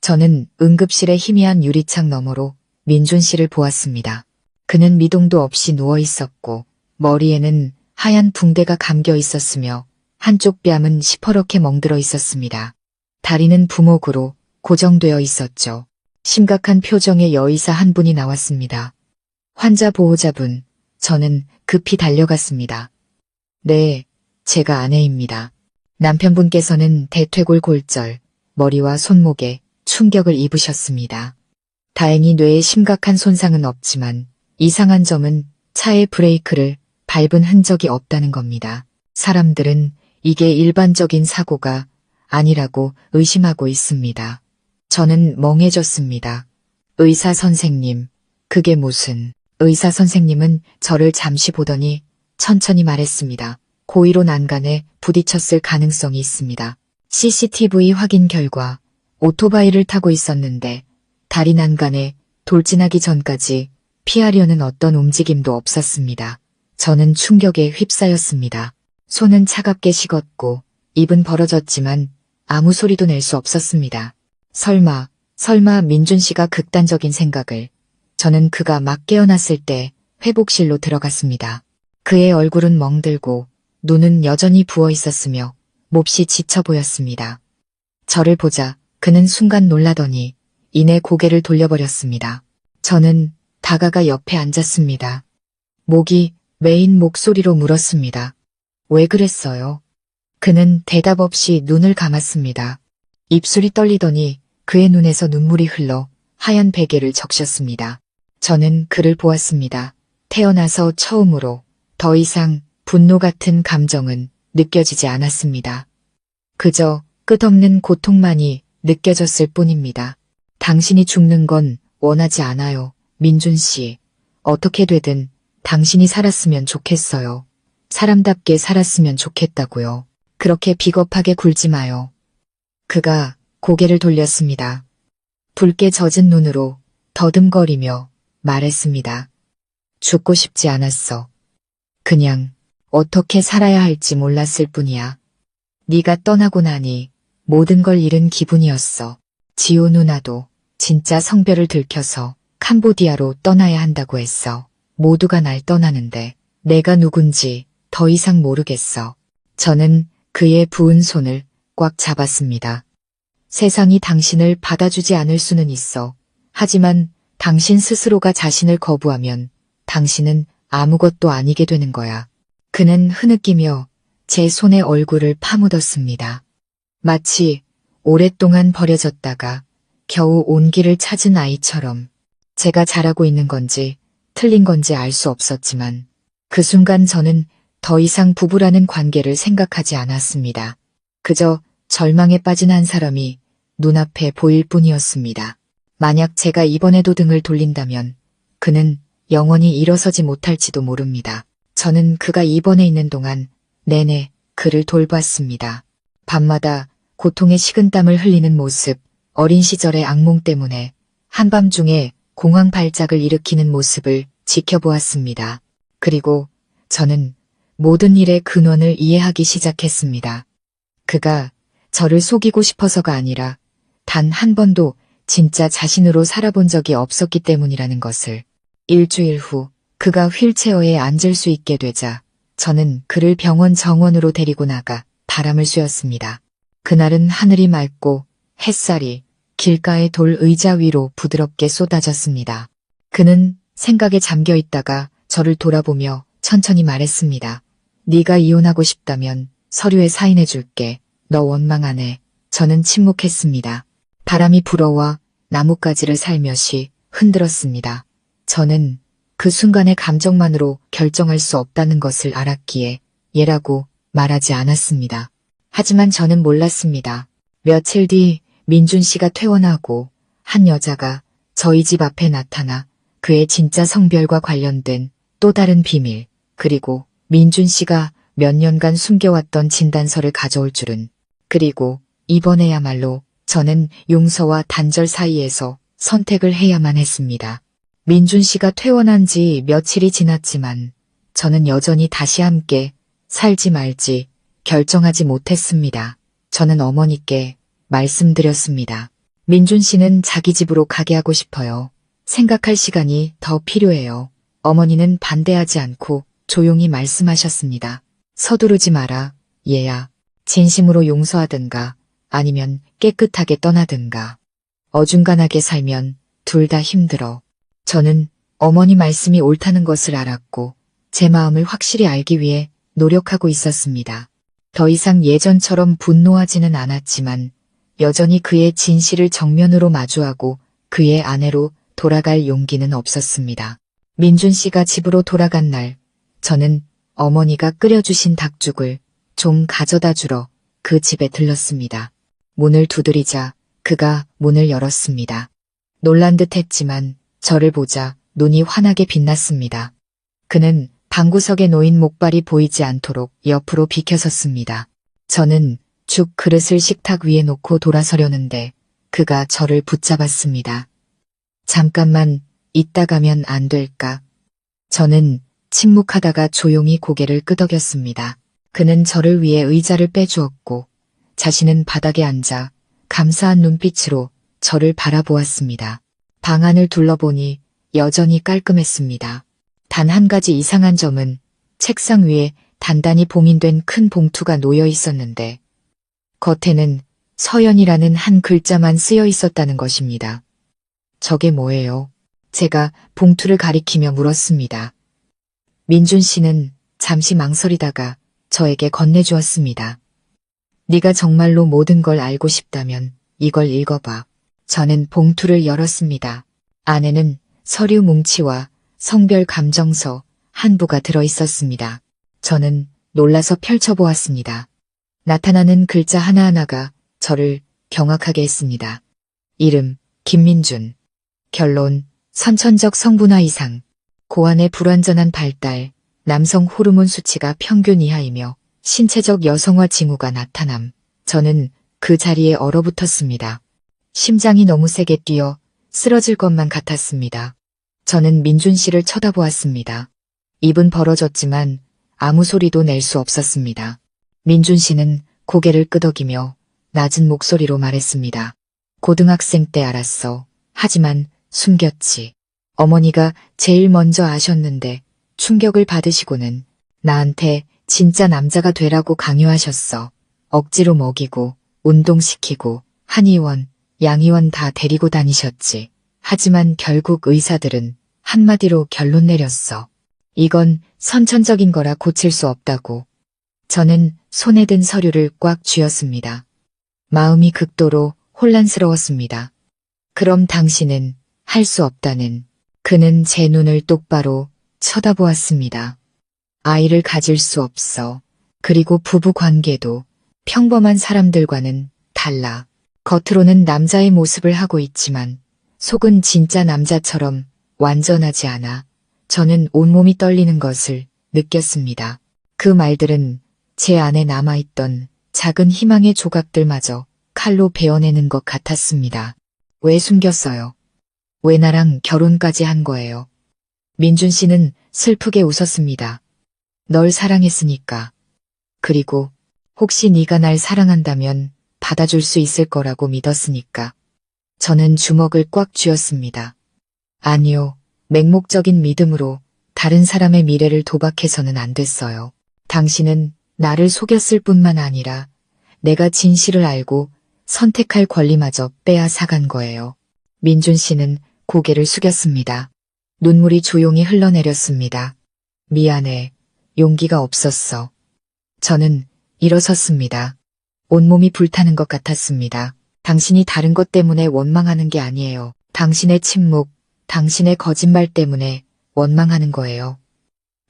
저는 응급실의 희미한 유리창 너머로 민준 씨를 보았습니다. 그는 미동도 없이 누워 있었고 머리에는 하얀 붕대가 감겨 있었으며 한쪽 뺨은 시퍼렇게 멍들어 있었습니다. 다리는 부목으로 고정되어 있었죠. 심각한 표정의 여의사 한 분이 나왔습니다. 환자 보호자분, 저는 급히 달려갔습니다. 네, 제가 아내입니다. 남편분께서는 대퇴골 골절, 머리와 손목에 충격을 입으셨습니다. 다행히 뇌에 심각한 손상은 없지만 이상한 점은 차의 브레이크를 밟은 흔적이 없다는 겁니다. 사람들은 이게 일반적인 사고가 아니라고 의심하고 있습니다. 저는 멍해졌습니다. 의사 선생님, 그게 무슨... 의사 선생님은 저를 잠시 보더니 천천히 말했습니다. 고의로 난간에 부딪혔을 가능성이 있습니다. CCTV 확인 결과 오토바이를 타고 있었는데 다리 난간에 돌진하기 전까지 피하려는 어떤 움직임도 없었습니다. 저는 충격에 휩싸였습니다. 손은 차갑게 식었고 입은 벌어졌지만 아무 소리도 낼 수 없었습니다. 설마 민준 씨가 극단적인 생각을... 저는 그가 막 깨어났을 때 회복실로 들어갔습니다. 그의 얼굴은 멍들고 눈은 여전히 부어 있었으며 몹시 지쳐 보였습니다. 저를 보자 그는 순간 놀라더니 이내 고개를 돌려버렸습니다. 저는 다가가 옆에 앉았습니다. 목이 메인 목소리로 물었습니다. 왜 그랬어요? 그는 대답 없이 눈을 감았습니다. 입술이 떨리더니 그의 눈에서 눈물이 흘러 하얀 베개를 적셨습니다. 저는 그를 보았습니다. 태어나서 처음으로 더 이상 분노 같은 감정은 느껴지지 않았습니다. 그저 끝없는 고통만이 느껴졌을 뿐입니다. 당신이 죽는 건 원하지 않아요. 민준 씨, 어떻게 되든 당신이 살았으면 좋겠어요. 사람답게 살았으면 좋겠다고요. 그렇게 비겁하게 굴지 마요. 그가 고개를 돌렸습니다. 붉게 젖은 눈으로 더듬거리며 말했습니다. 죽고 싶지 않았어. 그냥 어떻게 살아야 할지 몰랐을 뿐이야. 네가 떠나고 나니 모든 걸 잃은 기분이었어. 지호 누나도 진짜 성별을 들켜서 캄보디아로 떠나야 한다고 했어. 모두가 날 떠나는데 내가 누군지 더 이상 모르겠어. 저는 그의 부은 손을 꽉 잡았습니다. 세상이 당신을 받아주지 않을 수는 있어. 하지만 당신 스스로가 자신을 거부하면 당신은 아무것도 아니게 되는 거야. 그는 흐느끼며 제 손에 얼굴을 파묻었습니다. 마치 오랫동안 버려졌다가 겨우 온기를 찾은 아이처럼. 제가 잘하고 있는 건지 틀린 건지 알 수 없었지만 그 순간 저는 더 이상 부부라는 관계를 생각하지 않았습니다. 그저 절망에 빠진 한 사람이 눈앞에 보일 뿐이었습니다. 만약 제가 이번에도 등을 돌린다면 그는 영원히 일어서지 못할지도 모릅니다. 저는 그가 입원해 있는 동안 내내 그를 돌봤습니다. 밤마다 고통의 식은땀을 흘리는 모습, 어린 시절의 악몽 때문에 한밤중에 공황 발작을 일으키는 모습을 지켜보았습니다. 그리고 저는 모든 일의 근원을 이해하기 시작했습니다. 그가 저를 속이고 싶어서가 아니라 단 한 번도 진짜 자신으로 살아본 적이 없었기 때문이라는 것을. 일주일 후 그가 휠체어에 앉을 수 있게 되자 저는 그를 병원 정원으로 데리고 나가 바람을 쐬었습니다. 그날은 하늘이 맑고 햇살이 길가의 돌 의자 위로 부드럽게 쏟아졌습니다. 그는 생각에 잠겨 있다가 저를 돌아보며 천천히 말했습니다. 네가 이혼하고 싶다면 서류에 사인해 줄게. 너 원망 안 해. 저는 침묵했습니다. 바람이 불어와 나뭇가지를 살며시 흔들었습니다. 저는 그 순간의 감정만으로 결정할 수 없다는 것을 알았기에 얘라고 말하지 않았습니다. 하지만 저는 몰랐습니다. 며칠 뒤 민준 씨가 퇴원하고 한 여자가 저희 집 앞에 나타나 그의 진짜 성별과 관련된 또 다른 비밀, 그리고 민준 씨가 몇 년간 숨겨왔던 진단서를 가져올 줄은. 그리고 이번에야말로 저는 용서와 단절 사이에서 선택을 해야만 했습니다. 민준 씨가 퇴원한 지 며칠이 지났지만 저는 여전히 다시 함께 살지 말지 결정하지 못했습니다. 저는 어머니께 말씀드렸습니다. 민준 씨는 자기 집으로 가게 하고 싶어요. 생각할 시간이 더 필요해요. 어머니는 반대하지 않고 조용히 말씀하셨습니다. 서두르지 마라, 얘야. 진심으로 용서하든가 아니면 깨끗하게 떠나든가. 어중간하게 살면 둘 다 힘들어. 저는 어머니 말씀이 옳다는 것을 알았고 제 마음을 확실히 알기 위해 노력하고 있었습니다. 더 이상 예전처럼 분노하지는 않았지만 여전히 그의 진실을 정면으로 마주하고 그의 아내로 돌아갈 용기는 없었습니다. 민준 씨가 집으로 돌아간 날, 저는 어머니가 끓여주신 닭죽을 좀 가져다 주러 그 집에 들렀습니다. 문을 두드리자 그가 문을 열었습니다. 놀란 듯 했지만 저를 보자 눈이 환하게 빛났습니다. 그는 방구석에 놓인 목발이 보이지 않도록 옆으로 비켜섰습니다. 저는 죽 그릇을 식탁 위에 놓고 돌아서려는데 그가 저를 붙잡았습니다. 잠깐만 있다 가면 안 될까? 저는 침묵하다가 조용히 고개를 끄덕였습니다. 그는 저를 위해 의자를 빼주었고 자신은 바닥에 앉아 감사한 눈빛으로 저를 바라보았습니다. 방 안을 둘러보니 여전히 깔끔했습니다. 단 한 가지 이상한 점은 책상 위에 단단히 봉인된 큰 봉투가 놓여 있었는데 겉에는 서연이라는 한 글자만 쓰여 있었다는 것입니다. 저게 뭐예요? 제가 봉투를 가리키며 물었습니다. 민준 씨는 잠시 망설이다가 저에게 건네주었습니다. 네가 정말로 모든 걸 알고 싶다면 이걸 읽어봐. 저는 봉투를 열었습니다. 안에는 서류 뭉치와 성별 감정서 한 부가 들어있었습니다. 저는 놀라서 펼쳐보았습니다. 나타나는 글자 하나하나가 저를 경악하게 했습니다. 이름, 김민준. 결론, 선천적 성분화 이상. 고환의 불완전한 발달, 남성 호르몬 수치가 평균 이하이며 신체적 여성화 징후가 나타남. 저는 그 자리에 얼어붙었습니다. 심장이 너무 세게 뛰어 쓰러질 것만 같았습니다. 저는 민준 씨를 쳐다보았습니다. 입은 벌어졌지만 아무 소리도 낼 수 없었습니다. 민준 씨는 고개를 끄덕이며 낮은 목소리로 말했습니다. 고등학생 때 알았어. 하지만 숨겼지. 어머니가 제일 먼저 아셨는데 충격을 받으시고는 나한테 진짜 남자가 되라고 강요하셨어. 억지로 먹이고 운동시키고 한의원, 양의원 다 데리고 다니셨지. 하지만 결국 의사들은 한마디로 결론 내렸어. 이건 선천적인 거라 고칠 수 없다고. 저는 손에 든 서류를 꽉 쥐었습니다. 마음이 극도로 혼란스러웠습니다. 그럼 당신은 할 수 없다는. 그는 제 눈을 똑바로 쳐다보았습니다. 아이를 가질 수 없어. 그리고 부부 관계도 평범한 사람들과는 달라. 겉으로는 남자의 모습을 하고 있지만 속은 진짜 남자처럼 완전하지 않아. 저는 온몸이 떨리는 것을 느꼈습니다. 그 말들은 제 안에 남아있던 작은 희망의 조각들마저 칼로 베어내는 것 같았습니다. 왜 숨겼어요? 왜 나랑 결혼까지 한 거예요? 민준 씨는 슬프게 웃었습니다. 널 사랑했으니까. 그리고 혹시 네가 날 사랑한다면 받아줄 수 있을 거라고 믿었으니까. 저는 주먹을 꽉 쥐었습니다. 아니요, 맹목적인 믿음으로 다른 사람의 미래를 도박해서는 안 됐어요. 당신은 나를 속였을 뿐만 아니라 내가 진실을 알고 선택할 권리마저 빼앗아간 거예요. 민준 씨는 고개를 숙였습니다. 눈물이 조용히 흘러내렸습니다. 미안해. 용기가 없었어. 저는 일어섰습니다. 온몸이 불타는 것 같았습니다. 당신이 다른 것 때문에 원망하는 게 아니에요. 당신의 침묵, 당신의 거짓말 때문에 원망하는 거예요.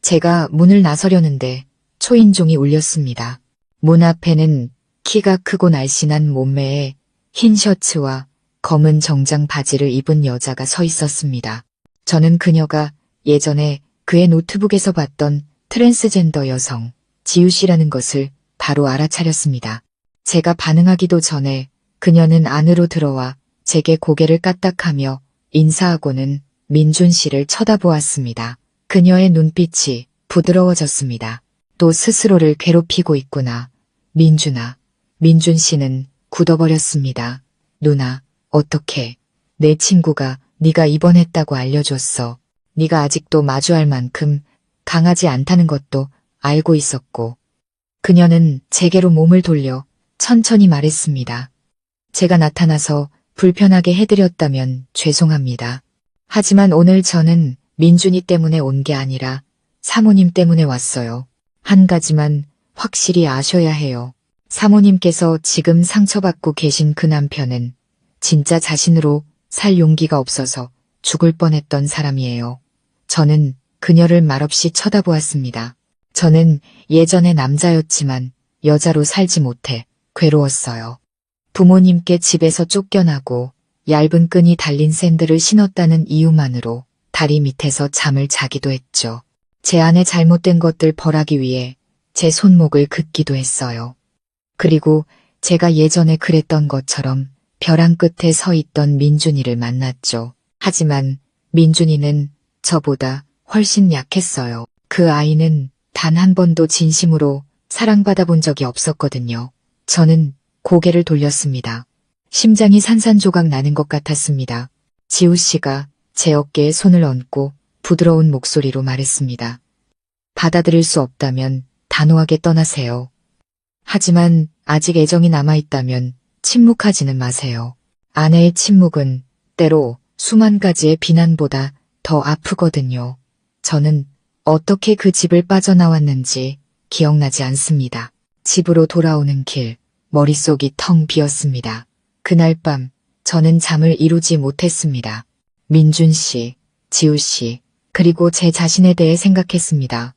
제가 문을 나서려는데 초인종이 울렸습니다. 문 앞에는 키가 크고 날씬한 몸매에 흰 셔츠와 검은 정장 바지를 입은 여자가 서 있었습니다. 저는 그녀가 예전에 그의 노트북에서 봤던 트랜스젠더 여성, 지우 씨라는 것을 바로 알아차렸습니다. 제가 반응하기도 전에 그녀는 안으로 들어와 제게 고개를 까딱하며 인사하고는 민준 씨를 쳐다보았습니다. 그녀의 눈빛이 부드러워졌습니다. 또 스스로를 괴롭히고 있구나. 민준아. 민준 씨는 굳어버렸습니다. 누나, 어떻게? 내 친구가 네가 입원했다고 알려줬어. 네가 아직도 마주할 만큼 강하지 않다는 것도 알고 있었고. 그녀는 제게로 몸을 돌려 천천히 말했습니다. 제가 나타나서 불편하게 해드렸다면 죄송합니다. 하지만 오늘 저는 민준이 때문에 온 게 아니라 사모님 때문에 왔어요. 한 가지만 확실히 아셔야 해요. 사모님께서 지금 상처받고 계신 그 남편은 진짜 자신으로 살 용기가 없어서 죽을 뻔했던 사람이에요. 저는 그녀를 말없이 쳐다보았습니다. 저는 예전에 남자였지만 여자로 살지 못해 괴로웠어요. 부모님께 집에서 쫓겨나고 얇은 끈이 달린 샌들을 신었다는 이유만으로 다리 밑에서 잠을 자기도 했죠. 제 안에 잘못된 것들 벌하기 위해 제 손목을 긋기도 했어요. 그리고 제가 예전에 그랬던 것처럼 벼랑 끝에 서 있던 민준이를 만났죠. 하지만 민준이는 저보다 훨씬 약했어요. 그 아이는 단 한 번도 진심으로 사랑받아 본 적이 없었거든요. 저는 고개를 돌렸습니다. 심장이 산산조각 나는 것 같았습니다. 지우 씨가 제 어깨에 손을 얹고 부드러운 목소리로 말했습니다. 받아들일 수 없다면 단호하게 떠나세요. 하지만 아직 애정이 남아있다면 침묵하지는 마세요. 아내의 침묵은 때로 수만 가지의 비난보다 더 아프거든요. 저는 어떻게 그 집을 빠져나왔는지 기억나지 않습니다. 집으로 돌아오는 길, 머릿속이 텅 비었습니다. 그날 밤 저는 잠을 이루지 못했습니다. 민준 씨, 지우 씨, 그리고 제 자신에 대해 생각했습니다.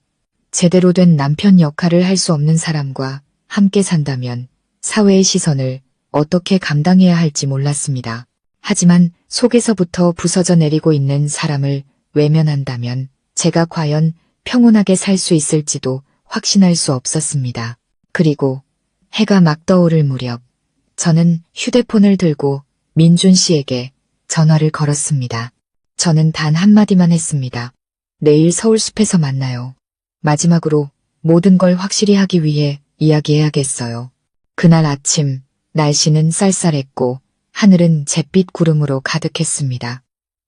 제대로 된 남편 역할을 할 수 없는 사람과 함께 산다면 사회의 시선을 어떻게 감당해야 할지 몰랐습니다. 하지만 속에서부터 부서져 내리고 있는 사람을 외면한다면 제가 과연 평온하게 살 수 있을지도 확신할 수 없었습니다. 그리고 해가 막 떠오를 무렵 저는 휴대폰을 들고 민준 씨에게 전화를 걸었습니다. 저는 단 한마디만 했습니다. 내일 서울숲에서 만나요. 마지막으로 모든 걸 확실히 하기 위해 이야기해야겠어요. 그날 아침 날씨는 쌀쌀했고 하늘은 잿빛 구름으로 가득했습니다.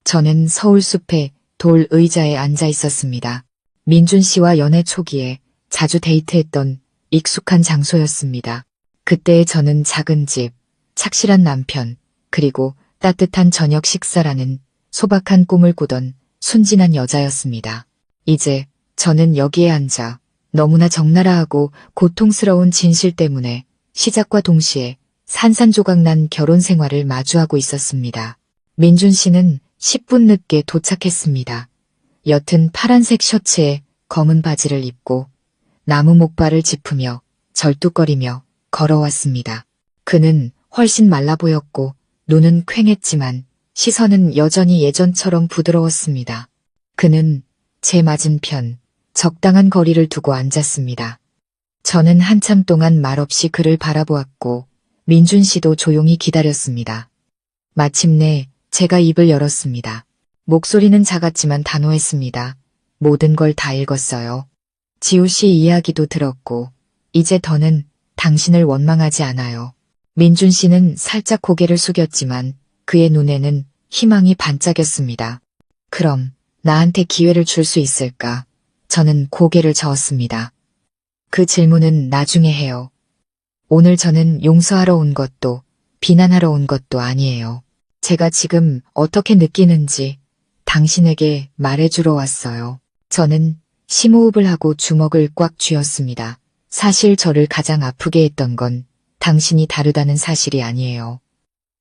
저는 서울숲의 돌 의자에 앉아 있었습니다. 민준 씨와 연애 초기에 자주 데이트했던 익숙한 장소였습니다. 그때의 저는 작은 집, 착실한 남편, 그리고 따뜻한 저녁 식사라는 소박한 꿈을 꾸던 순진한 여자였습니다. 이제 저는 여기에 앉아 너무나 적나라하고 고통스러운 진실 때문에 시작과 동시에 산산조각난 결혼 생활을 마주하고 있었습니다. 민준 씨는 10분 늦게 도착했습니다. 옅은 파란색 셔츠에 검은 바지를 입고 나무 목발을 짚으며 절뚝거리며 걸어왔습니다. 그는 훨씬 말라 보였고 눈은 퀭했지만 시선은 여전히 예전처럼 부드러웠습니다. 그는 제 맞은편 적당한 거리를 두고 앉았습니다. 저는 한참 동안 말없이 그를 바라보았고 민준 씨도 조용히 기다렸습니다. 마침내 제가 입을 열었습니다. 목소리는 작았지만 단호했습니다. 모든 걸 다 읽었어요. 지우 씨 이야기도 들었고 이제 더는 당신을 원망하지 않아요. 민준 씨는 살짝 고개를 숙였지만 그의 눈에는 희망이 반짝였습니다. 그럼 나한테 기회를 줄 수 있을까? 저는 고개를 저었습니다. 그 질문은 나중에 해요. 오늘 저는 용서하러 온 것도 비난하러 온 것도 아니에요. 제가 지금 어떻게 느끼는지 당신에게 말해주러 왔어요. 저는 심호흡을 하고 주먹을 꽉 쥐었습니다. 사실 저를 가장 아프게 했던 건 당신이 다르다는 사실이 아니에요.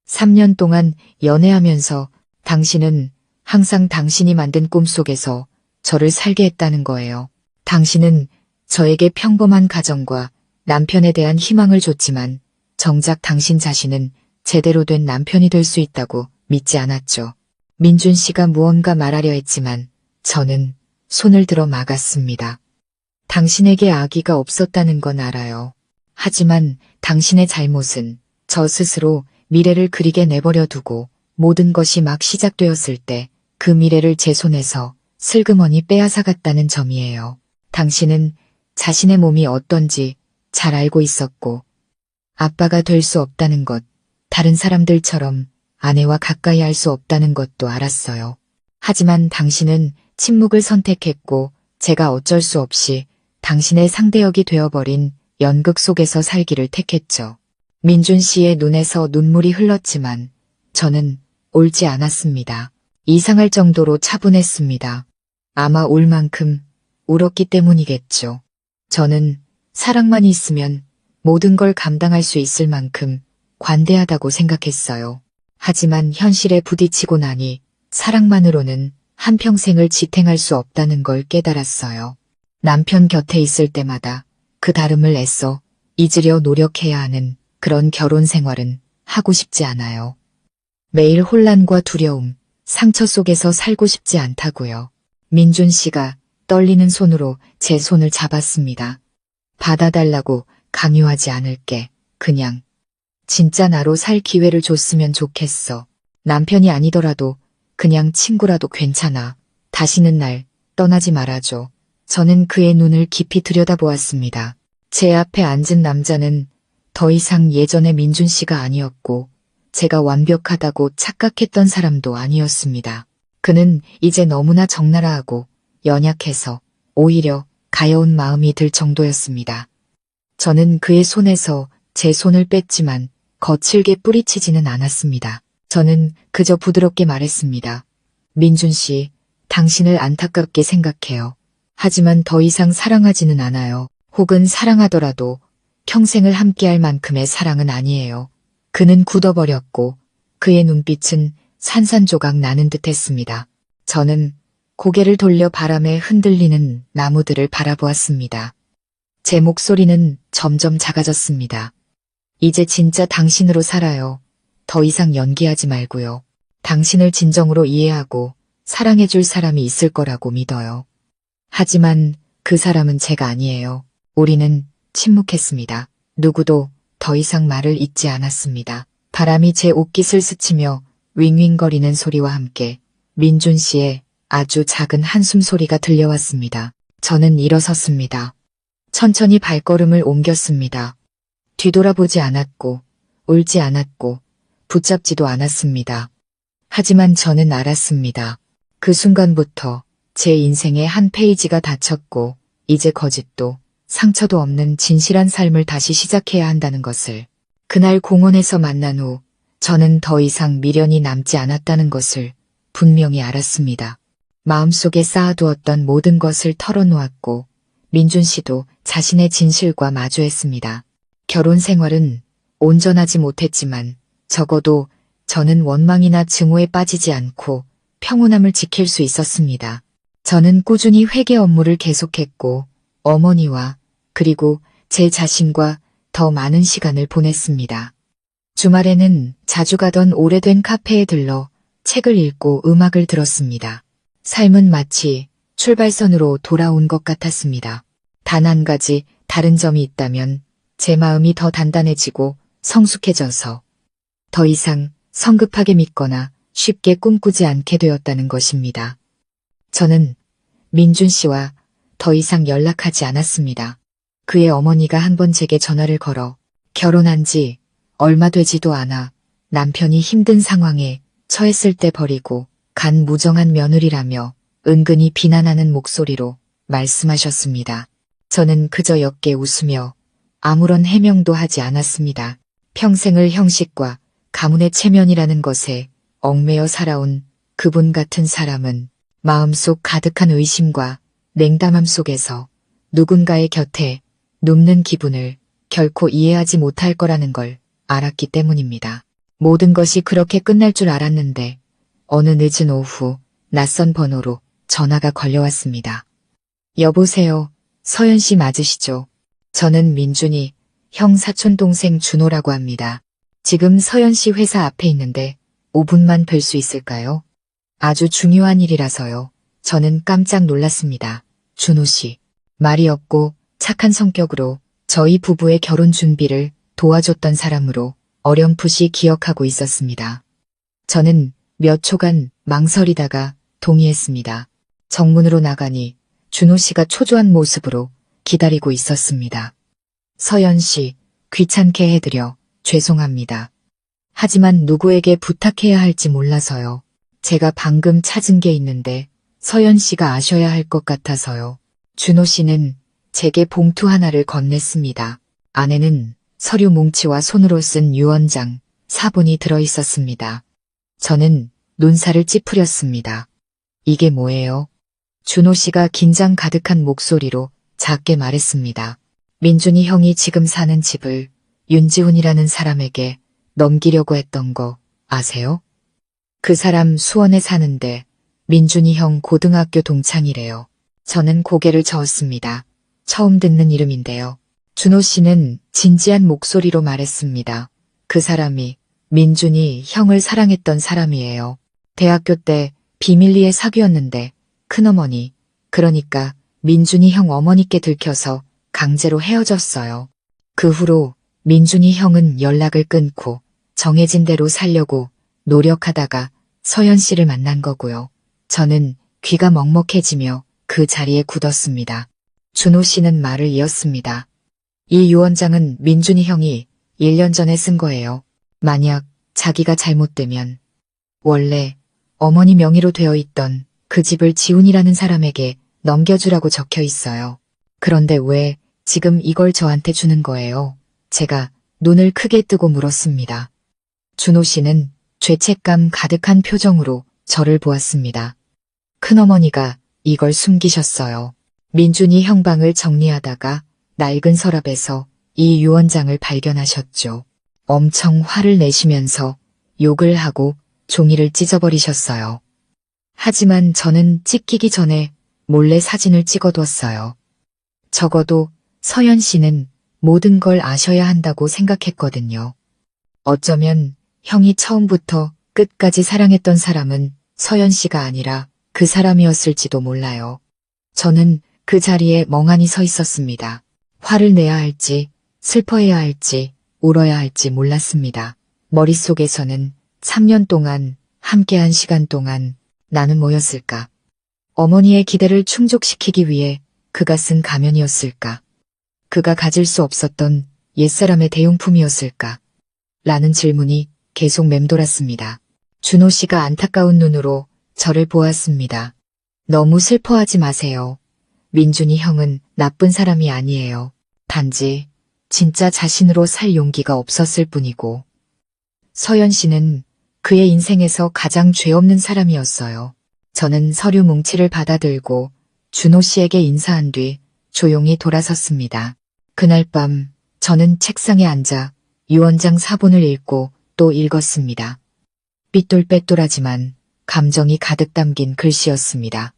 3년 동안 연애하면서 당신은 항상 당신이 만든 꿈속에서 저를 살게 했다는 거예요. 당신은 저에게 평범한 가정과 남편에 대한 희망을 줬지만 정작 당신 자신은 제대로 된 남편이 될 수 있다고 믿지 않았죠. 민준 씨가 무언가 말하려 했지만 저는 손을 들어 막았습니다. 당신에게 아기가 없었다는 건 알아요. 하지만 당신의 잘못은 저 스스로 미래를 그리게 내버려 두고 모든 것이 막 시작되었을 때 그 미래를 제 손에서 슬그머니 빼앗아갔다는 점이에요. 당신은 자신의 몸이 어떤지 잘 알고 있었고 아빠가 될 수 없다는 것, 다른 사람들처럼 아내와 가까이 할 수 없다는 것도 알았어요. 하지만 당신은 침묵을 선택했고 제가 어쩔 수 없이 당신의 상대역이 되어버린 연극 속에서 살기를 택했죠. 민준 씨의 눈에서 눈물이 흘렀지만 저는 울지 않았습니다. 이상할 정도로 차분했습니다. 아마 울 만큼 울었기 때문이겠죠. 저는 사랑만 있으면 모든 걸 감당할 수 있을 만큼 관대하다고 생각했어요. 하지만 현실에 부딪히고 나니 사랑만으로는 한평생을 지탱할 수 없다는 걸 깨달았어요. 남편 곁에 있을 때마다 그 다름을 애써 잊으려 노력해야 하는 그런 결혼 생활은 하고 싶지 않아요. 매일 혼란과 두려움, 상처 속에서 살고 싶지 않다고요. 민준 씨가 떨리는 손으로 제 손을 잡았습니다. 받아달라고 강요하지 않을게. 그냥 진짜 나로 살 기회를 줬으면 좋겠어. 남편이 아니더라도 그냥 친구라도 괜찮아. 다시는 날 떠나지 말아줘. 저는 그의 눈을 깊이 들여다보았습니다. 제 앞에 앉은 남자는 더 이상 예전의 민준 씨가 아니었고 제가 완벽하다고 착각했던 사람도 아니었습니다. 그는 이제 너무나 적나라하고 연약해서 오히려 가여운 마음이 들 정도였습니다. 저는 그의 손에서 제 손을 뺐지만 거칠게 뿌리치지는 않았습니다. 저는 그저 부드럽게 말했습니다. 민준 씨, 당신을 안타깝게 생각해요. 하지만 더 이상 사랑하지는 않아요. 혹은 사랑하더라도 평생을 함께할 만큼의 사랑은 아니에요. 그는 굳어버렸고 그의 눈빛은 산산조각 나는 듯했습니다. 저는 고개를 돌려 바람에 흔들리는 나무들을 바라보았습니다. 제 목소리는 점점 작아졌습니다. 이제 진짜 당신으로 살아요. 더 이상 연기하지 말고요. 당신을 진정으로 이해하고 사랑해줄 사람이 있을 거라고 믿어요. 하지만 그 사람은 제가 아니에요. 우리는 침묵했습니다. 누구도 더 이상 말을 잇지 않았습니다. 바람이 제 옷깃을 스치며 윙윙거리는 소리와 함께 민준 씨의 아주 작은 한숨 소리가 들려왔습니다. 저는 일어섰습니다. 천천히 발걸음을 옮겼습니다. 뒤돌아보지 않았고, 울지 않았고, 붙잡지도 않았습니다. 하지만 저는 알았습니다. 그 순간부터 제 인생의 한 페이지가 닫혔고, 이제 거짓도 상처도 없는 진실한 삶을 다시 시작해야 한다는 것을. 그날 공원에서 만난 후 저는 더 이상 미련이 남지 않았다는 것을 분명히 알았습니다. 마음속에 쌓아두었던 모든 것을 털어놓았고 민준 씨도 자신의 진실과 마주했습니다. 결혼 생활은 온전하지 못했지만 적어도 저는 원망이나 증오에 빠지지 않고 평온함을 지킬 수 있었습니다. 저는 꾸준히 회계 업무를 계속했고 어머니와 그리고 제 자신과 더 많은 시간을 보냈습니다. 주말에는 자주 가던 오래된 카페에 들러 책을 읽고 음악을 들었습니다. 삶은 마치 출발선으로 돌아온 것 같았습니다. 단 한 가지 다른 점이 있다면 제 마음이 더 단단해지고 성숙해져서 더 이상 성급하게 믿거나 쉽게 꿈꾸지 않게 되었다는 것입니다. 저는 민준 씨와 더 이상 연락하지 않았습니다. 그의 어머니가 한 번 제게 전화를 걸어 결혼한 지 얼마 되지도 않아 남편이 힘든 상황에 처했을 때 버리고 간 무정한 며느리라며 은근히 비난하는 목소리로 말씀하셨습니다. 저는 그저 옅게 웃으며 아무런 해명도 하지 않았습니다. 평생을 형식과 가문의 체면이라는 것에 얽매여 살아온 그분 같은 사람은 마음속 가득한 의심과 냉담함 속에서 누군가의 곁에 눕는 기분을 결코 이해하지 못할 거라는 걸 알았기 때문입니다. 모든 것이 그렇게 끝날 줄 알았는데 어느 늦은 오후 낯선 번호로 전화가 걸려왔습니다. 여보세요. 서연 씨 맞으시죠? 저는 민준이 형 사촌 동생 준호라고 합니다. 지금 서연 씨 회사 앞에 있는데 5분만 뵐 수 있을까요? 아주 중요한 일이라서요. 저는 깜짝 놀랐습니다. 준호 씨. 말이 없고 착한 성격으로 저희 부부의 결혼 준비를 도와줬던 사람으로 어렴풋이 기억하고 있었습니다. 저는 몇 초간 망설이다가 동의했습니다. 정문으로 나가니 준호 씨가 초조한 모습으로 기다리고 있었습니다. 서연 씨, 귀찮게 해드려 죄송합니다. 하지만 누구에게 부탁해야 할지 몰라서요. 제가 방금 찾은 게 있는데 서연 씨가 아셔야 할 것 같아서요. 준호 씨는 제게 봉투 하나를 건넸습니다. 안에는 서류 뭉치와 손으로 쓴 유언장, 사본이 들어있었습니다. 저는 눈살을 찌푸렸습니다. 이게 뭐예요? 준호 씨가 긴장 가득한 목소리로 작게 말했습니다. 민준이 형이 지금 사는 집을 윤지훈이라는 사람에게 넘기려고 했던 거 아세요? 그 사람 수원에 사는데 민준이 형 고등학교 동창이래요. 저는 고개를 저었습니다. 처음 듣는 이름인데요. 준호 씨는 진지한 목소리로 말했습니다. 그 사람이 민준이 형을 사랑했던 사람이에요. 대학교 때 비밀리에 사귀었는데 큰어머니, 그러니까 민준이 형 어머니께 들켜서 강제로 헤어졌어요. 그 후로 민준이 형은 연락을 끊고 정해진 대로 살려고 노력하다가 서연 씨를 만난 거고요. 저는 귀가 먹먹해지며 그 자리에 굳었습니다. 준호 씨는 말을 이었습니다. 이 유언장은 민준이 형이 1년 전에 쓴 거예요. 만약 자기가 잘못되면 원래 어머니 명의로 되어 있던 그 집을 지훈이라는 사람에게 넘겨주라고 적혀 있어요. 그런데 왜 지금 이걸 저한테 주는 거예요? 제가 눈을 크게 뜨고 물었습니다. 준호 씨는 죄책감 가득한 표정으로 저를 보았습니다. 큰어머니가 이걸 숨기셨어요. 민준이 형 방을 정리하다가 낡은 서랍에서 이 유언장을 발견하셨죠. 엄청 화를 내시면서 욕을 하고 종이를 찢어버리셨어요. 하지만 저는 찢기기 전에 몰래 사진을 찍어뒀어요. 적어도 서연 씨는 모든 걸 아셔야 한다고 생각했거든요. 어쩌면 형이 처음부터 끝까지 사랑했던 사람은 서연 씨가 아니라 그 사람이었을지도 몰라요. 저는 그 자리에 멍하니 서 있었습니다. 화를 내야 할지, 슬퍼해야 할지, 울어야 할지 몰랐습니다. 머릿속에서는 3년 동안 함께한 시간 동안 나는 뭐였을까? 어머니의 기대를 충족시키기 위해 그가 쓴 가면이었을까? 그가 가질 수 없었던 옛사람의 대용품이었을까? 라는 질문이 계속 맴돌았습니다. 준호 씨가 안타까운 눈으로 저를 보았습니다. 너무 슬퍼하지 마세요. 민준이 형은 나쁜 사람이 아니에요. 단지 진짜 자신으로 살 용기가 없었을 뿐이고. 서연 씨는 그의 인생에서 가장 죄 없는 사람이었어요. 저는 서류 뭉치를 받아들고 준호 씨에게 인사한 뒤 조용히 돌아섰습니다. 그날 밤 저는 책상에 앉아 유언장 사본을 읽고 또 읽었습니다. 삐뚤빼뚤하지만 감정이 가득 담긴 글씨였습니다.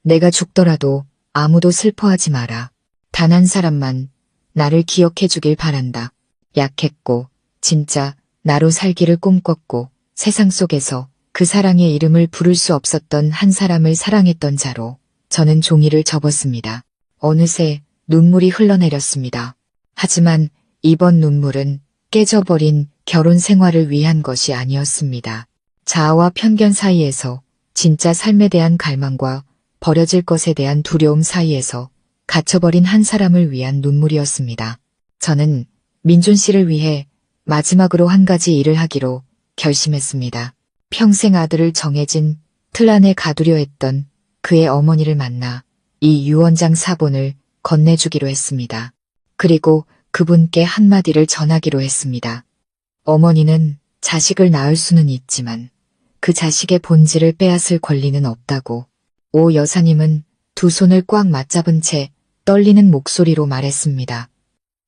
내가 죽더라도 아무도 슬퍼하지 마라. 단 한 사람만 나를 기억해 주길 바란다. 약했고 진짜 나로 살기를 꿈꿨고 세상 속에서 그 사랑의 이름을 부를 수 없었던 한 사람을 사랑했던 자로 저는 종이를 접었습니다. 어느새 눈물이 흘러내렸습니다. 하지만 이번 눈물은 깨져버린 결혼 생활을 위한 것이 아니었습니다. 자아와 편견 사이에서 진짜 삶에 대한 갈망과 버려질 것에 대한 두려움 사이에서 갇혀버린 한 사람을 위한 눈물이었습니다. 저는 민준 씨를 위해 마지막으로 한 가지 일을 하기로 결심했습니다. 평생 아들을 정해진 틀 안에 가두려 했던 그의 어머니를 만나 이 유언장 사본을 건네주기로 했습니다. 그리고 그분께 한마디를 전하기로 했습니다. 어머니는 자식을 낳을 수는 있지만 그 자식의 본질을 빼앗을 권리는 없다고. 오 여사님은 두 손을 꽉 맞잡은 채 떨리는 목소리로 말했습니다.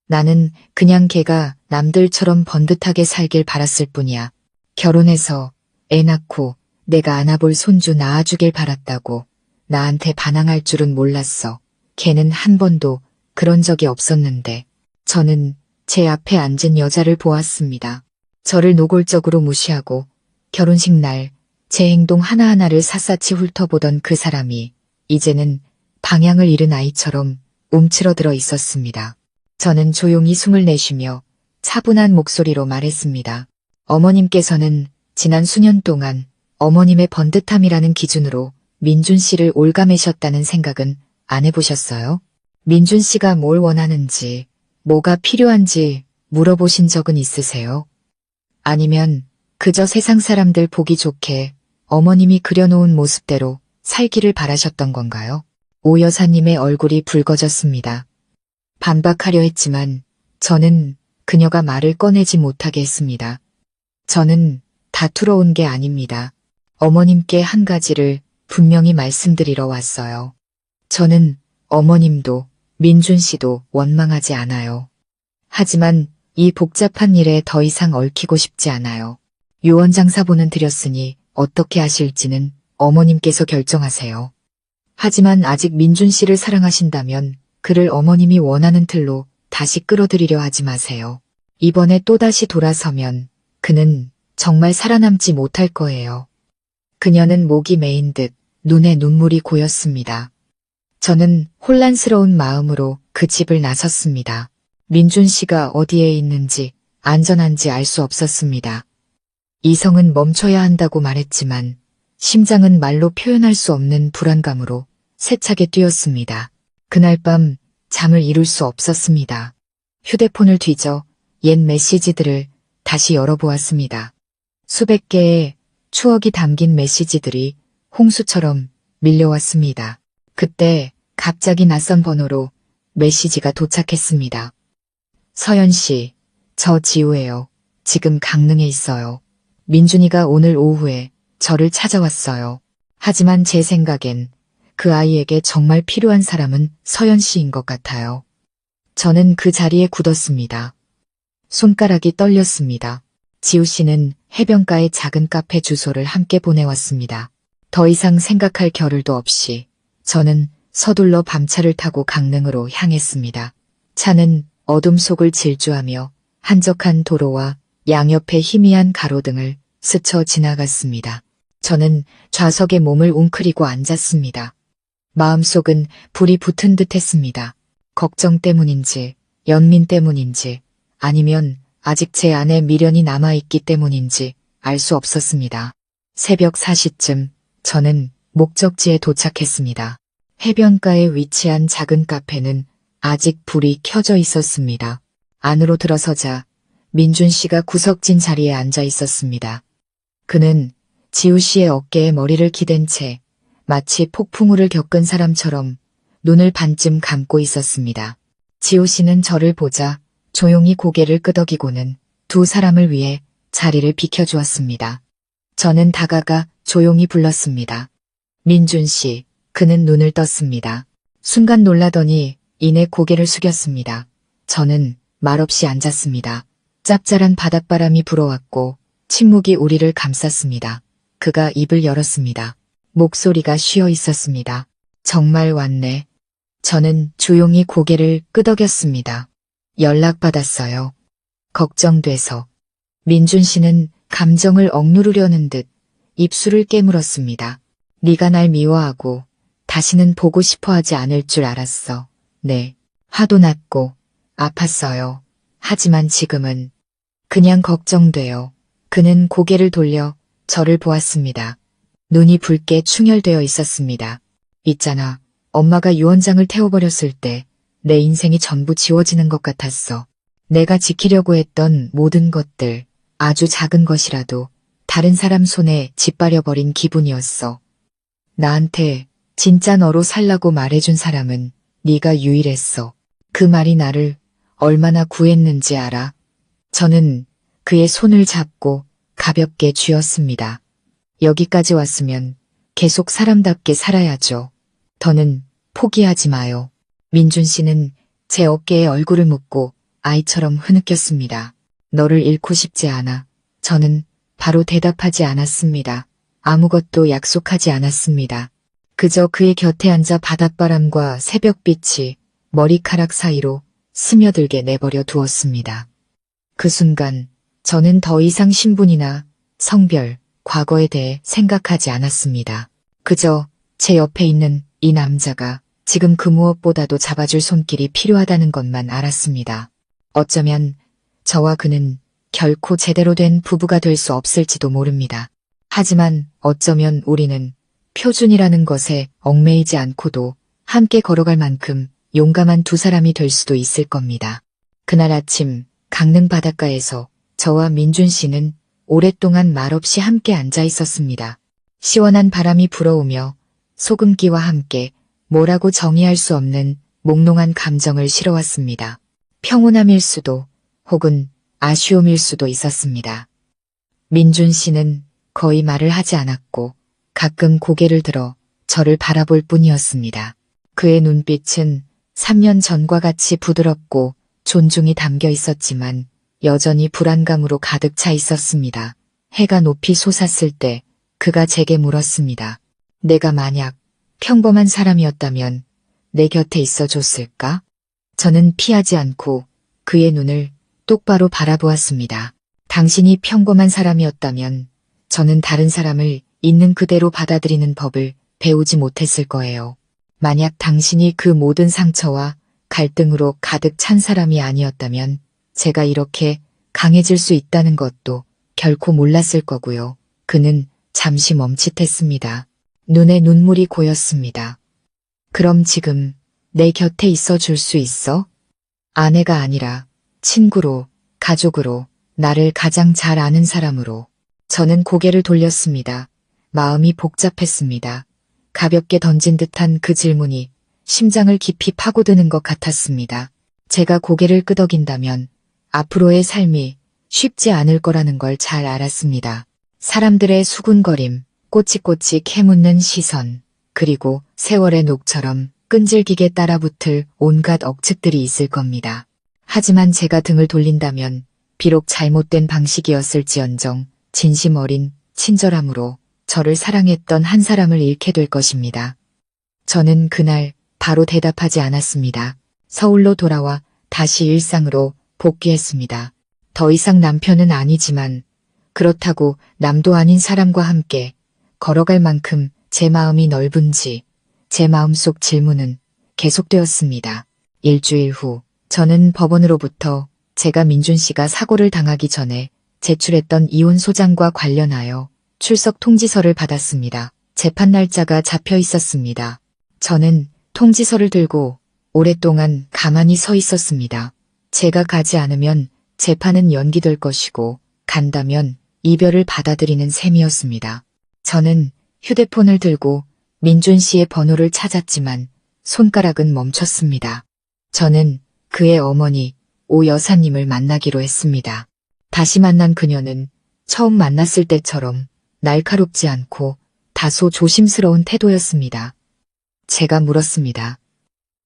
나는 그냥 걔가 남들처럼 번듯하게 살길 바랐을 뿐이야. 결혼해서 애 낳고 내가 안아볼 손주 낳아주길 바랐다고. 나한테 반항할 줄은 몰랐어. 걔는 한 번도 그런 적이 없었는데. 저는 제 앞에 앉은 여자를 보았습니다. 저를 노골적으로 무시하고 결혼식 날 제 행동 하나하나를 샅샅이 훑어보던 그 사람이 이제는 방향을 잃은 아이처럼 움츠러들어 있었습니다. 저는 조용히 숨을 내쉬며 차분한 목소리로 말했습니다. 어머님께서는 지난 수년 동안 어머님의 번듯함이라는 기준으로 민준 씨를 올가매셨다는 생각은 안 해보셨어요? 민준 씨가 뭘 원하는지, 뭐가 필요한지 물어보신 적은 있으세요? 아니면 그저 세상 사람들 보기 좋게 어머님이 그려놓은 모습대로 살기를 바라셨던 건가요? 오 여사님의 얼굴이 붉어졌습니다. 반박하려 했지만 저는 그녀가 말을 꺼내지 못하게 했습니다. 저는 다투러 온 게 아닙니다. 어머님께 한 가지를 분명히 말씀드리러 왔어요. 저는 어머님도 민준 씨도 원망하지 않아요. 하지만 이 복잡한 일에 더 이상 얽히고 싶지 않아요. 유언장 사본은 드렸으니 어떻게 하실지는 어머님께서 결정하세요. 하지만 아직 민준 씨를 사랑하신다면 그를 어머님이 원하는 틀로 다시 끌어들이려 하지 마세요. 이번에 또다시 돌아서면 그는 정말 살아남지 못할 거예요. 그녀는 목이 메인 듯 눈에 눈물이 고였습니다. 저는 혼란스러운 마음으로 그 집을 나섰습니다. 민준 씨가 어디에 있는지 안전한지 알 수 없었습니다. 이성은 멈춰야 한다고 말했지만 심장은 말로 표현할 수 없는 불안감으로 세차게 뛰었습니다. 그날 밤 잠을 이룰 수 없었습니다. 휴대폰을 뒤져 옛 메시지들을 다시 열어보았습니다. 수백 개의 추억이 담긴 메시지들이 홍수처럼 밀려왔습니다. 그때 갑자기 낯선 번호로 메시지가 도착했습니다. 서연 씨, 저 지우예요. 지금 강릉에 있어요. 민준이가 오늘 오후에 저를 찾아왔어요. 하지만 제 생각엔 그 아이에게 정말 필요한 사람은 서연 씨인 것 같아요. 저는 그 자리에 굳었습니다. 손가락이 떨렸습니다. 지우 씨는 해변가의 작은 카페 주소를 함께 보내왔습니다. 더 이상 생각할 겨를도 없이 저는 서둘러 밤차를 타고 강릉으로 향했습니다. 차는 어둠 속을 질주하며 한적한 도로와 양옆의 희미한 가로등을 스쳐 지나갔습니다. 저는 좌석에 몸을 웅크리고 앉았습니다. 마음속은 불이 붙은 듯 했습니다. 걱정 때문인지, 연민 때문인지, 아니면 아직 제 안에 미련이 남아있기 때문인지 알 수 없었습니다. 새벽 4시쯤 저는 목적지에 도착했습니다. 해변가에 위치한 작은 카페는 아직 불이 켜져 있었습니다. 안으로 들어서자 민준 씨가 구석진 자리에 앉아 있었습니다. 그는 지우 씨의 어깨에 머리를 기댄 채 마치 폭풍우를 겪은 사람처럼 눈을 반쯤 감고 있었습니다. 지우 씨는 저를 보자 조용히 고개를 끄덕이고는 두 사람을 위해 자리를 비켜주었습니다. 저는 다가가 조용히 불렀습니다. 민준 씨, 그는 눈을 떴습니다. 순간 놀라더니 이내 고개를 숙였습니다. 저는 말없이 앉았습니다. 짭짤한 바닷바람이 불어왔고 침묵이 우리를 감쌌습니다. 그가 입을 열었습니다. 목소리가 쉬어 있었습니다. 정말 왔네. 저는 조용히 고개를 끄덕였습니다. 연락받았어요. 걱정돼서. 민준 씨는 감정을 억누르려는 듯 입술을 깨물었습니다. 네가 날 미워하고 다시는 보고 싶어 하지 않을 줄 알았어. 네. 화도 났고 아팠어요. 하지만 지금은 그냥 걱정돼요. 그는 고개를 돌려 저를 보았습니다. 눈이 붉게 충혈되어 있었습니다. 있잖아. 엄마가 유언장을 태워버렸을 때 내 인생이 전부 지워지는 것 같았어. 내가 지키려고 했던 모든 것들, 아주 작은 것이라도 다른 사람 손에 짓밟려버린 기분이었어. 나한테 진짜 너로 살라고 말해준 사람은 네가 유일했어. 그 말이 나를 얼마나 구했는지 알아? 저는 그의 손을 잡고 가볍게 쥐었습니다. 여기까지 왔으면 계속 사람답게 살아야죠. 더는 포기하지 마요. 민준 씨는 제 어깨에 얼굴을 묻고 아이처럼 흐느꼈습니다. 너를 잃고 싶지 않아. 저는 바로 대답하지 않았습니다. 아무것도 약속하지 않았습니다. 그저 그의 곁에 앉아 바닷바람과 새벽빛이 머리카락 사이로 스며들게 내버려 두었습니다. 그 순간 저는 더 이상 신분이나 성별, 과거에 대해 생각하지 않았습니다. 그저 제 옆에 있는 이 남자가 지금 그 무엇보다도 잡아줄 손길이 필요하다는 것만 알았습니다. 어쩌면 저와 그는 결코 제대로 된 부부가 될 수 없을지도 모릅니다. 하지만 어쩌면 우리는 표준이라는 것에 얽매이지 않고도 함께 걸어갈 만큼 용감한 두 사람이 될 수도 있을 겁니다. 그날 아침 강릉 바닷가에서 저와 민준 씨는 오랫동안 말없이 함께 앉아 있었습니다. 시원한 바람이 불어오며 소금기와 함께 뭐라고 정의할 수 없는 몽롱한 감정을 실어왔습니다. 평온함일 수도 혹은 아쉬움일 수도 있었습니다. 민준 씨는 거의 말을 하지 않았고 가끔 고개를 들어 저를 바라볼 뿐이었습니다. 그의 눈빛은 3년 전과 같이 부드럽고 존중이 담겨 있었지만 여전히 불안감으로 가득 차 있었습니다. 해가 높이 솟았을 때 그가 제게 물었습니다. 내가 만약 평범한 사람이었다면 내 곁에 있어 줬을까? 저는 피하지 않고 그의 눈을 똑바로 바라보았습니다. 당신이 평범한 사람이었다면 저는 다른 사람을 있는 그대로 받아들이는 법을 배우지 못했을 거예요. 만약 당신이 그 모든 상처와 갈등으로 가득 찬 사람이 아니었다면 제가 이렇게 강해질 수 있다는 것도 결코 몰랐을 거고요. 그는 잠시 멈칫했습니다. 눈에 눈물이 고였습니다. 그럼 지금 내 곁에 있어 줄 수 있어? 아내가 아니라 친구로, 가족으로, 나를 가장 잘 아는 사람으로. 저는 고개를 돌렸습니다. 마음이 복잡했습니다. 가볍게 던진 듯한 그 질문이 심장을 깊이 파고드는 것 같았습니다. 제가 고개를 끄덕인다면 앞으로의 삶이 쉽지 않을 거라는 걸 잘 알았습니다. 사람들의 수군거림, 꼬치꼬치 캐묻는 시선, 그리고 세월의 녹처럼 끈질기게 따라붙을 온갖 억측들이 있을 겁니다. 하지만 제가 등을 돌린다면 비록 잘못된 방식이었을지언정 진심 어린 친절함으로 저를 사랑했던 한 사람을 잃게 될 것입니다. 저는 그날 바로 대답하지 않았습니다. 서울로 돌아와 다시 일상으로 복귀했습니다. 더 이상 남편은 아니지만 그렇다고 남도 아닌 사람과 함께 걸어갈 만큼 제 마음이 넓은지 제 마음속 질문은 계속되었습니다. 일주일 후 저는 법원으로부터 제가 민준 씨가 사고를 당하기 전에 제출했던 이혼 소장과 관련하여 출석 통지서를 받았습니다. 재판 날짜가 잡혀 있었습니다. 저는 통지서를 들고 오랫동안 가만히 서 있었습니다. 제가 가지 않으면 재판은 연기될 것이고 간다면 이별을 받아들이는 셈이었습니다. 저는 휴대폰을 들고 민준 씨의 번호를 찾았지만 손가락은 멈췄습니다. 저는 그의 어머니 오 여사님을 만나기로 했습니다. 다시 만난 그녀는 처음 만났을 때처럼 날카롭지 않고 다소 조심스러운 태도였습니다. 제가 물었습니다.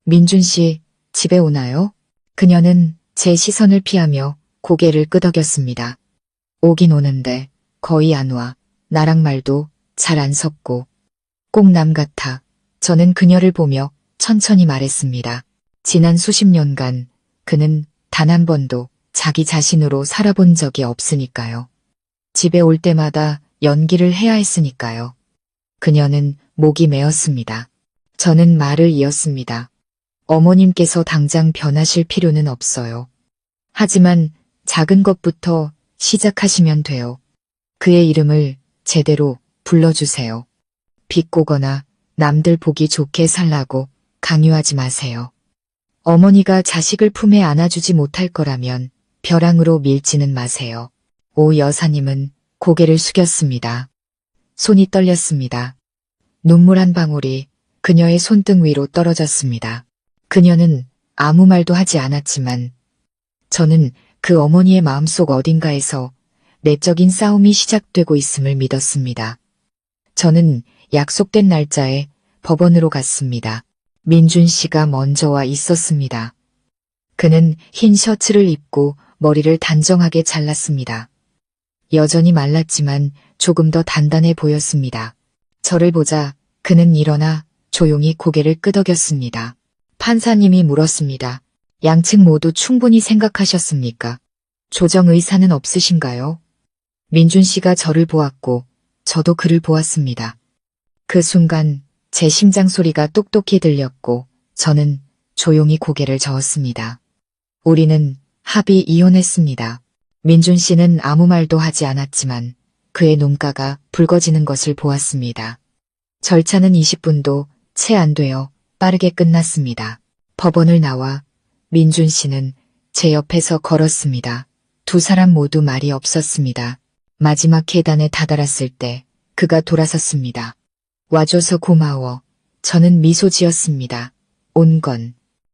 민준 씨, 집에 오나요? 그녀는 제 시선을 피하며 고개를 끄덕였습니다. 오긴 오는데 거의 안 와. 나랑 말도 잘 안 섞고. 꼭 남 같아. 저는 그녀를 보며 천천히 말했습니다. 지난 수십 년간 그는 단 한 번도 자기 자신으로 살아본 적이 없으니까요. 집에 올 때마다 연기를 해야 했으니까요. 그녀는 목이 메었습니다. 저는 말을 이었습니다. 어머님께서 당장 변하실 필요는 없어요. 하지만 작은 것부터 시작하시면 돼요. 그의 이름을 제대로 불러주세요. 비꼬거나 남들 보기 좋게 살라고 강요하지 마세요. 어머니가 자식을 품에 안아주지 못할 거라면 벼랑으로 밀지는 마세요. 오 여사님은 고개를 숙였습니다. 손이 떨렸습니다. 눈물 한 방울이 그녀의 손등 위로 떨어졌습니다. 그녀는 아무 말도 하지 않았지만 저는 그 어머니의 마음속 어딘가에서 내적인 싸움이 시작되고 있음을 믿었습니다. 저는 약속된 날짜에 법원으로 갔습니다. 민준 씨가 먼저 와 있었습니다. 그는 흰 셔츠를 입고 머리를 단정하게 잘랐습니다. 여전히 말랐지만 조금 더 단단해 보였습니다. 저를 보자 그는 일어나 조용히 고개를 끄덕였습니다. 판사님이 물었습니다. 양측 모두 충분히 생각하셨습니까? 조정 의사는 없으신가요? 민준 씨가 저를 보았고 저도 그를 보았습니다. 그 순간 제 심장 소리가 똑똑히 들렸고 저는 조용히 고개를 저었습니다. 우리는 합의 이혼했습니다. 민준 씨는 아무 말도 하지 않았지만 그의 눈가가 붉어지는 것을 보았습니다. 절차는 20분도 채 안 되어 빠르게 끝났습니다. 법원을 나와 민준 씨는 제 옆에서 걸었습니다. 두 사람 모두 말이 없었습니다. 마지막 계단에 다다랐을 때 그가 돌아섰습니다. 와줘서 고마워. 저는 미소 지었습니다. 온 건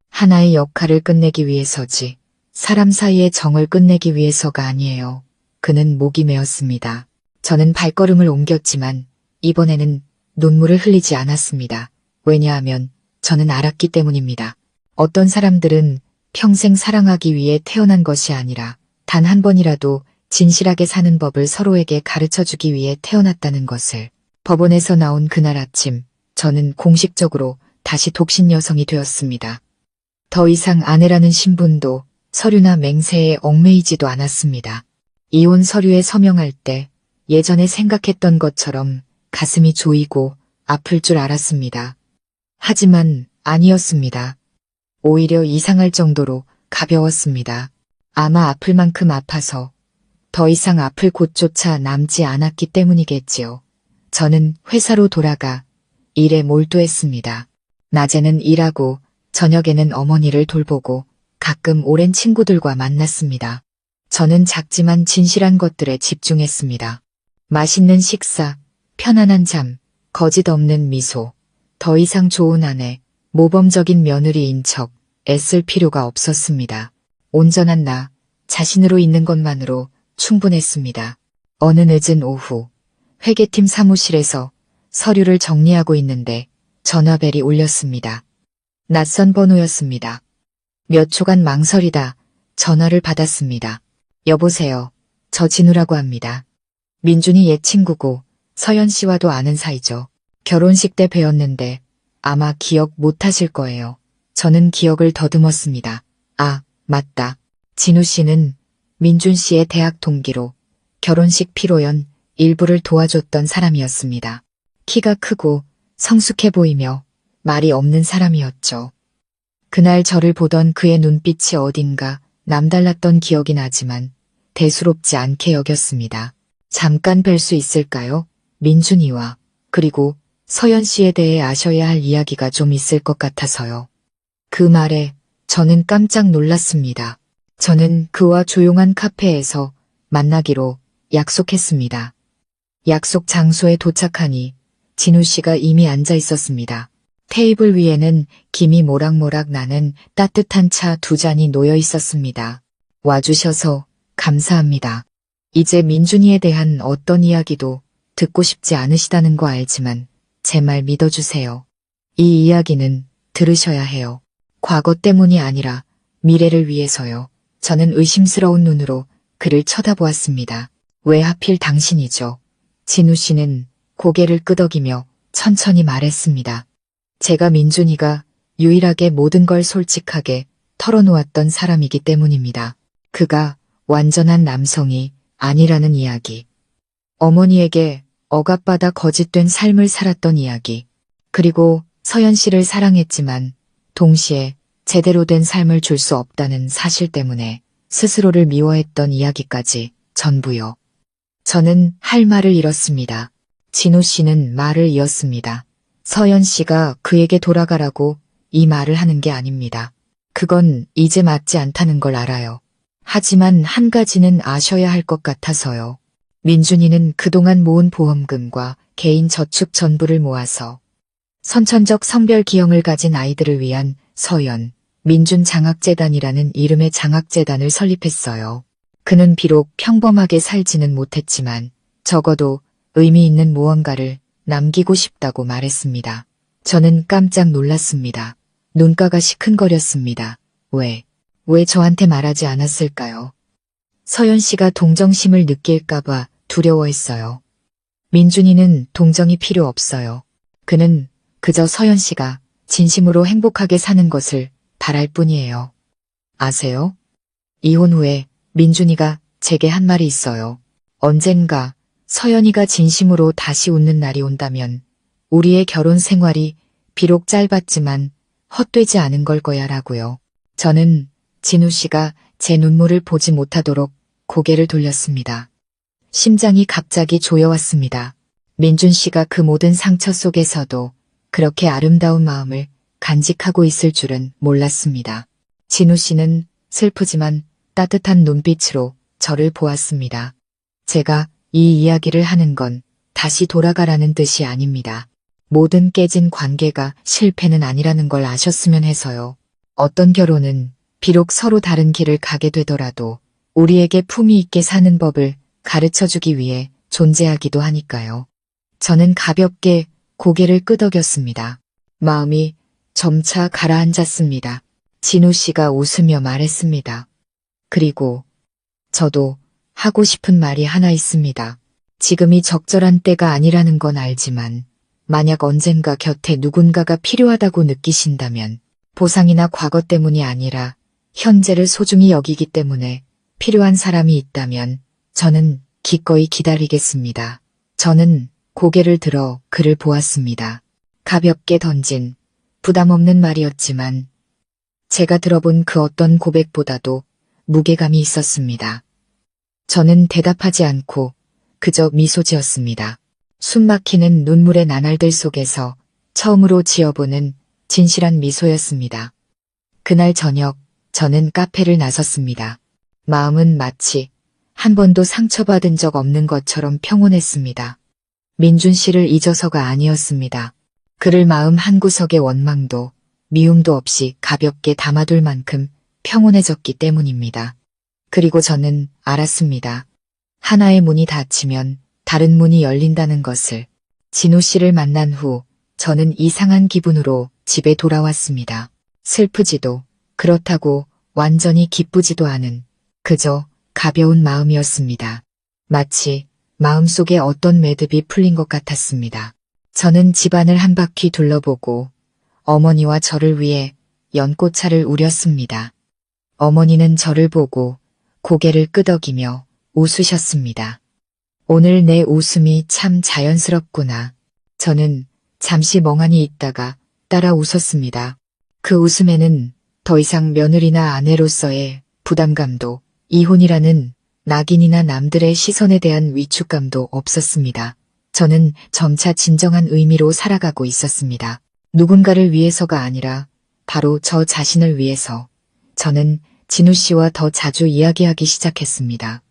하나의 역할을 끝내기 위해서지 사람 사이의 정을 끝내기 위해서가 아니에요. 그는 목이 메었습니다. 저는 발걸음을 옮겼지만 이번에는 눈물을 흘리지 않았습니다. 왜냐하면 저는 알았기 때문입니다. 어떤 사람들은 평생 사랑하기 위해 태어난 것이 아니라 단 한 번이라도 진실하게 사는 법을 서로에게 가르쳐주기 위해 태어났다는 것을. 법원에서 나온 그날 아침, 저는 공식적으로 다시 독신 여성이 되었습니다. 더 이상 아내라는 신분도 서류나 맹세에 얽매이지도 않았습니다. 이혼 서류에 서명할 때 예전에 생각했던 것처럼 가슴이 조이고 아플 줄 알았습니다. 하지만 아니었습니다. 오히려 이상할 정도로 가벼웠습니다. 아마 아플 만큼 아파서 더 이상 아플 곳조차 남지 않았기 때문이겠지요. 저는 회사로 돌아가 일에 몰두했습니다. 낮에는 일하고 저녁에는 어머니를 돌보고 가끔 오랜 친구들과 만났습니다. 저는 작지만 진실한 것들에 집중했습니다. 맛있는 식사, 편안한 잠, 거짓 없는 미소, 더 이상 좋은 아내, 모범적인 며느리인 척 애쓸 필요가 없었습니다. 온전한 나, 자신으로 있는 것만으로 충분했습니다. 어느 늦은 오후, 회계팀 사무실에서 서류를 정리하고 있는데 전화벨이 울렸습니다. 낯선 번호였습니다. 몇 초간 망설이다 전화를 받았습니다. 여보세요. 저 진우라고 합니다. 민준이 옛 친구고 서연 씨와도 아는 사이죠. 결혼식 때 뵈었는데 아마 기억 못하실 거예요. 저는 기억을 더듬었습니다. 아, 맞다. 진우 씨는 민준 씨의 대학 동기로 결혼식 피로연 일부를 도와줬던 사람이었습니다. 키가 크고 성숙해 보이며 말이 없는 사람이었죠. 그날 저를 보던 그의 눈빛이 어딘가 남달랐던 기억이 나지만 대수롭지 않게 여겼습니다. 잠깐 뵐 수 있을까요? 민준이와 그리고 서연 씨에 대해 아셔야 할 이야기가 좀 있을 것 같아서요. 그 말에 저는 깜짝 놀랐습니다. 저는 그와 조용한 카페에서 만나기로 약속했습니다. 약속 장소에 도착하니 진우 씨가 이미 앉아 있었습니다. 테이블 위에는 김이 모락모락 나는 따뜻한 차 2잔이 놓여 있었습니다. 와주셔서 감사합니다. 이제 민준이에 대한 어떤 이야기도 듣고 싶지 않으시다는 거 알지만 제 말 믿어주세요. 이 이야기는 들으셔야 해요. 과거 때문이 아니라 미래를 위해서요. 저는 의심스러운 눈으로 그를 쳐다보았습니다. 왜 하필 당신이죠? 진우 씨는 고개를 끄덕이며 천천히 말했습니다. 제가 민준이가 유일하게 모든 걸 솔직하게 털어놓았던 사람이기 때문입니다. 그가 완전한 남성이 아니라는 이야기. 어머니에게 억압받아 거짓된 삶을 살았던 이야기. 그리고 서연 씨를 사랑했지만 동시에 제대로 된 삶을 줄 수 없다는 사실 때문에 스스로를 미워했던 이야기까지 전부요. 저는 할 말을 잃었습니다. 진우 씨는 말을 이었습니다. 서연 씨가 그에게 돌아가라고 이 말을 하는 게 아닙니다. 그건 이제 맞지 않다는 걸 알아요. 하지만 한 가지는 아셔야 할 것 같아서요. 민준이는 그동안 모은 보험금과 개인 저축 전부를 모아서 선천적 성별 기형을 가진 아이들을 위한 서연, 민준 장학재단이라는 이름의 장학재단을 설립했어요. 그는 비록 평범하게 살지는 못했지만 적어도 의미 있는 무언가를 남기고 싶다고 말했습니다. 저는 깜짝 놀랐습니다. 눈가가 시큰거렸습니다. 왜 저한테 말하지 않았을까요? 서연 씨가 동정심을 느낄까봐 두려워했어요. 민준이는 동정이 필요 없어요. 그는 그저 서연 씨가 진심으로 행복하게 사는 것을 바랄 뿐이에요. 아세요? 이혼 후에 민준이가 제게 한 말이 있어요. 언젠가 서연이가 진심으로 다시 웃는 날이 온다면 우리의 결혼 생활이 비록 짧았지만 헛되지 않은 걸 거야 라고요. 저는 진우 씨가 제 눈물을 보지 못하도록 고개를 돌렸습니다. 심장이 갑자기 조여왔습니다. 민준 씨가 그 모든 상처 속에서도 그렇게 아름다운 마음을 간직하고 있을 줄은 몰랐습니다. 진우 씨는 슬프지만 따뜻한 눈빛으로 저를 보았습니다. 제가 이 이야기를 하는 건 다시 돌아가라는 뜻이 아닙니다. 모든 깨진 관계가 실패는 아니라는 걸 아셨으면 해서요. 어떤 결혼은 비록 서로 다른 길을 가게 되더라도 우리에게 품위 있게 사는 법을 가르쳐주기 위해 존재하기도 하니까요. 저는 가볍게 고개를 끄덕였습니다. 마음이 점차 가라앉았습니다. 진우 씨가 웃으며 말했습니다. 그리고 저도 하고 싶은 말이 하나 있습니다. 지금이 적절한 때가 아니라는 건 알지만 만약 언젠가 곁에 누군가가 필요하다고 느끼신다면 보상이나 과거 때문이 아니라 현재를 소중히 여기기 때문에 필요한 사람이 있다면 저는 기꺼이 기다리겠습니다. 저는 고개를 들어 그를 보았습니다. 가볍게 던진 부담 없는 말이었지만 제가 들어본 그 어떤 고백보다도 무게감이 있었습니다. 저는 대답하지 않고 그저 미소 지었습니다. 숨막히는 눈물의 나날들 속에서 처음으로 지어보는 진실한 미소였습니다. 그날 저녁 저는 카페를 나섰습니다. 마음은 마치 한 번도 상처받은 적 없는 것처럼 평온했습니다. 민준 씨를 잊어서가 아니었습니다. 그를 마음 한구석의 원망도 미움도 없이 가볍게 담아둘 만큼 평온해졌기 때문입니다. 그리고 저는 알았습니다. 하나의 문이 닫히면 다른 문이 열린다는 것을. 진우 씨를 만난 후 저는 이상한 기분으로 집에 돌아왔습니다. 슬프지도 그렇다고 완전히 기쁘지도 않은 그저 가벼운 마음이었습니다. 마치 마음속에 어떤 매듭이 풀린 것 같았습니다. 저는 집안을 한 바퀴 둘러보고 어머니와 저를 위해 연꽃차를 우렸습니다. 어머니는 저를 보고 고개를 끄덕이며 웃으셨습니다. 오늘 내 웃음이 참 자연스럽구나. 저는 잠시 멍하니 있다가 따라 웃었습니다. 그 웃음에는 더 이상 며느리나 아내로서의 부담감도 이혼이라는 낙인이나 남들의 시선에 대한 위축감도 없었습니다. 저는 점차 진정한 의미로 살아가고 있었습니다. 누군가를 위해서가 아니라 바로 저 자신을 위해서. 저는 진우 씨와 더 자주 이야기하기 시작했습니다.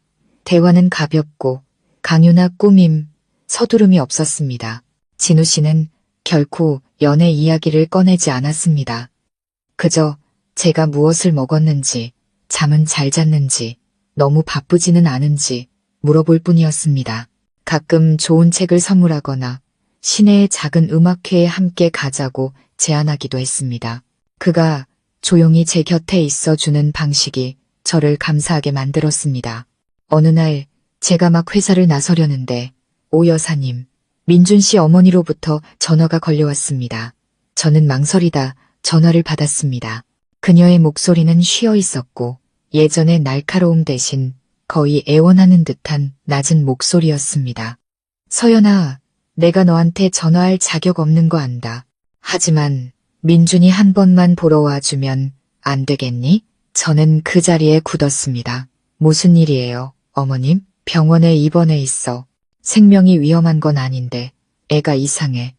대화는 가볍고 강요나 꾸밈, 서두름이 없었습니다. 진우 씨는 결코 연애 이야기를 꺼내지 않았습니다. 그저 제가 무엇을 먹었는지, 잠은 잘 잤는지, 너무 바쁘지는 않은지 물어볼 뿐이었습니다. 가끔 좋은 책을 선물하거나 시내의 작은 음악회에 함께 가자고 제안하기도 했습니다. 그가 조용히 제 곁에 있어주는 방식이 저를 감사하게 만들었습니다. 어느 날 제가 막 회사를 나서려는데 오 여사님, 민준 씨 어머니로부터 전화가 걸려왔습니다. 저는 망설이다 전화를 받았습니다. 그녀의 목소리는 쉬어 있었고 예전의 날카로움 대신 거의 애원하는 듯한 낮은 목소리였습니다. 서연아, 내가 너한테 전화할 자격 없는 거 안다. 하지만 민준이 한 번만 보러 와주면 안 되겠니? 저는 그 자리에 굳었습니다. 무슨 일이에요, 어머님? 병원에 입원해 있어. 생명이 위험한 건 아닌데 애가 이상해.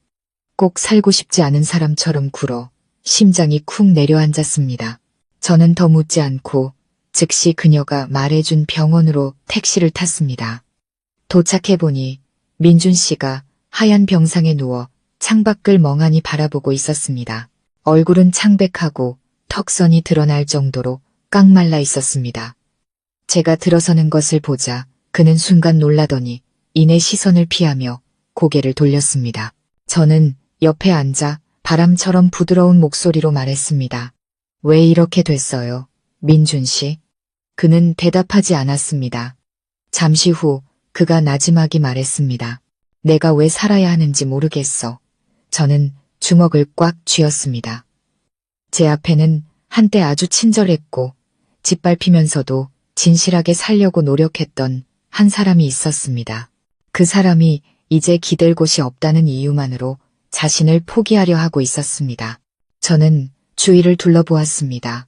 꼭 살고 싶지 않은 사람처럼 굴어 심장이 쿵 내려앉았습니다. 저는 더 묻지 않고 즉시 그녀가 말해준 병원으로 택시를 탔습니다. 도착해보니 민준 씨가 하얀 병상에 누워 창밖을 멍하니 바라보고 있었습니다. 얼굴은 창백하고 턱선이 드러날 정도로 깡말라 있었습니다. 제가 들어서는 것을 보자 그는 순간 놀라더니 이내 시선을 피하며 고개를 돌렸습니다. 저는 옆에 앉아 바람처럼 부드러운 목소리로 말했습니다. 왜 이렇게 됐어요, 민준 씨? 그는 대답하지 않았습니다. 잠시 후 그가 나지막이 말했습니다. 내가 왜 살아야 하는지 모르겠어. 저는 주먹을 꽉 쥐었습니다. 제 앞에는 한때 아주 친절했고 짓밟히면서도 진실하게 살려고 노력했던 한 사람이 있었습니다. 그 사람이 이제 기댈 곳이 없다는 이유만으로 자신을 포기하려 하고 있었습니다. 저는 주위를 둘러보았습니다.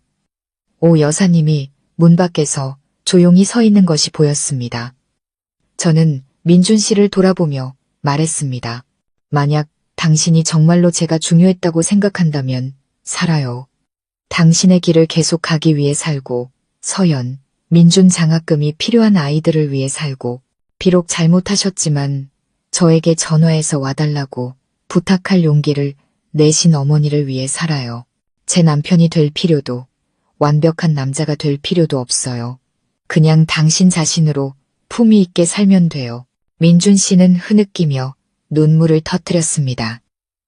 오 여사님이 문 밖에서 조용히 서 있는 것이 보였습니다. 저는 민준 씨를 돌아보며 말했습니다. 만약 당신이 정말로 제가 중요했다고 생각한다면 살아요. 당신의 길을 계속 가기 위해 살고 서연, 민준 장학금이 필요한 아이들을 위해 살고 비록 잘못하셨지만 저에게 전화해서 와달라고 부탁할 용기를 내신 어머니를 위해 살아요. 제 남편이 될 필요도 완벽한 남자가 될 필요도 없어요. 그냥 당신 자신으로 품위 있게 살면 돼요. 민준 씨는 흐느끼며 눈물을 터뜨렸습니다.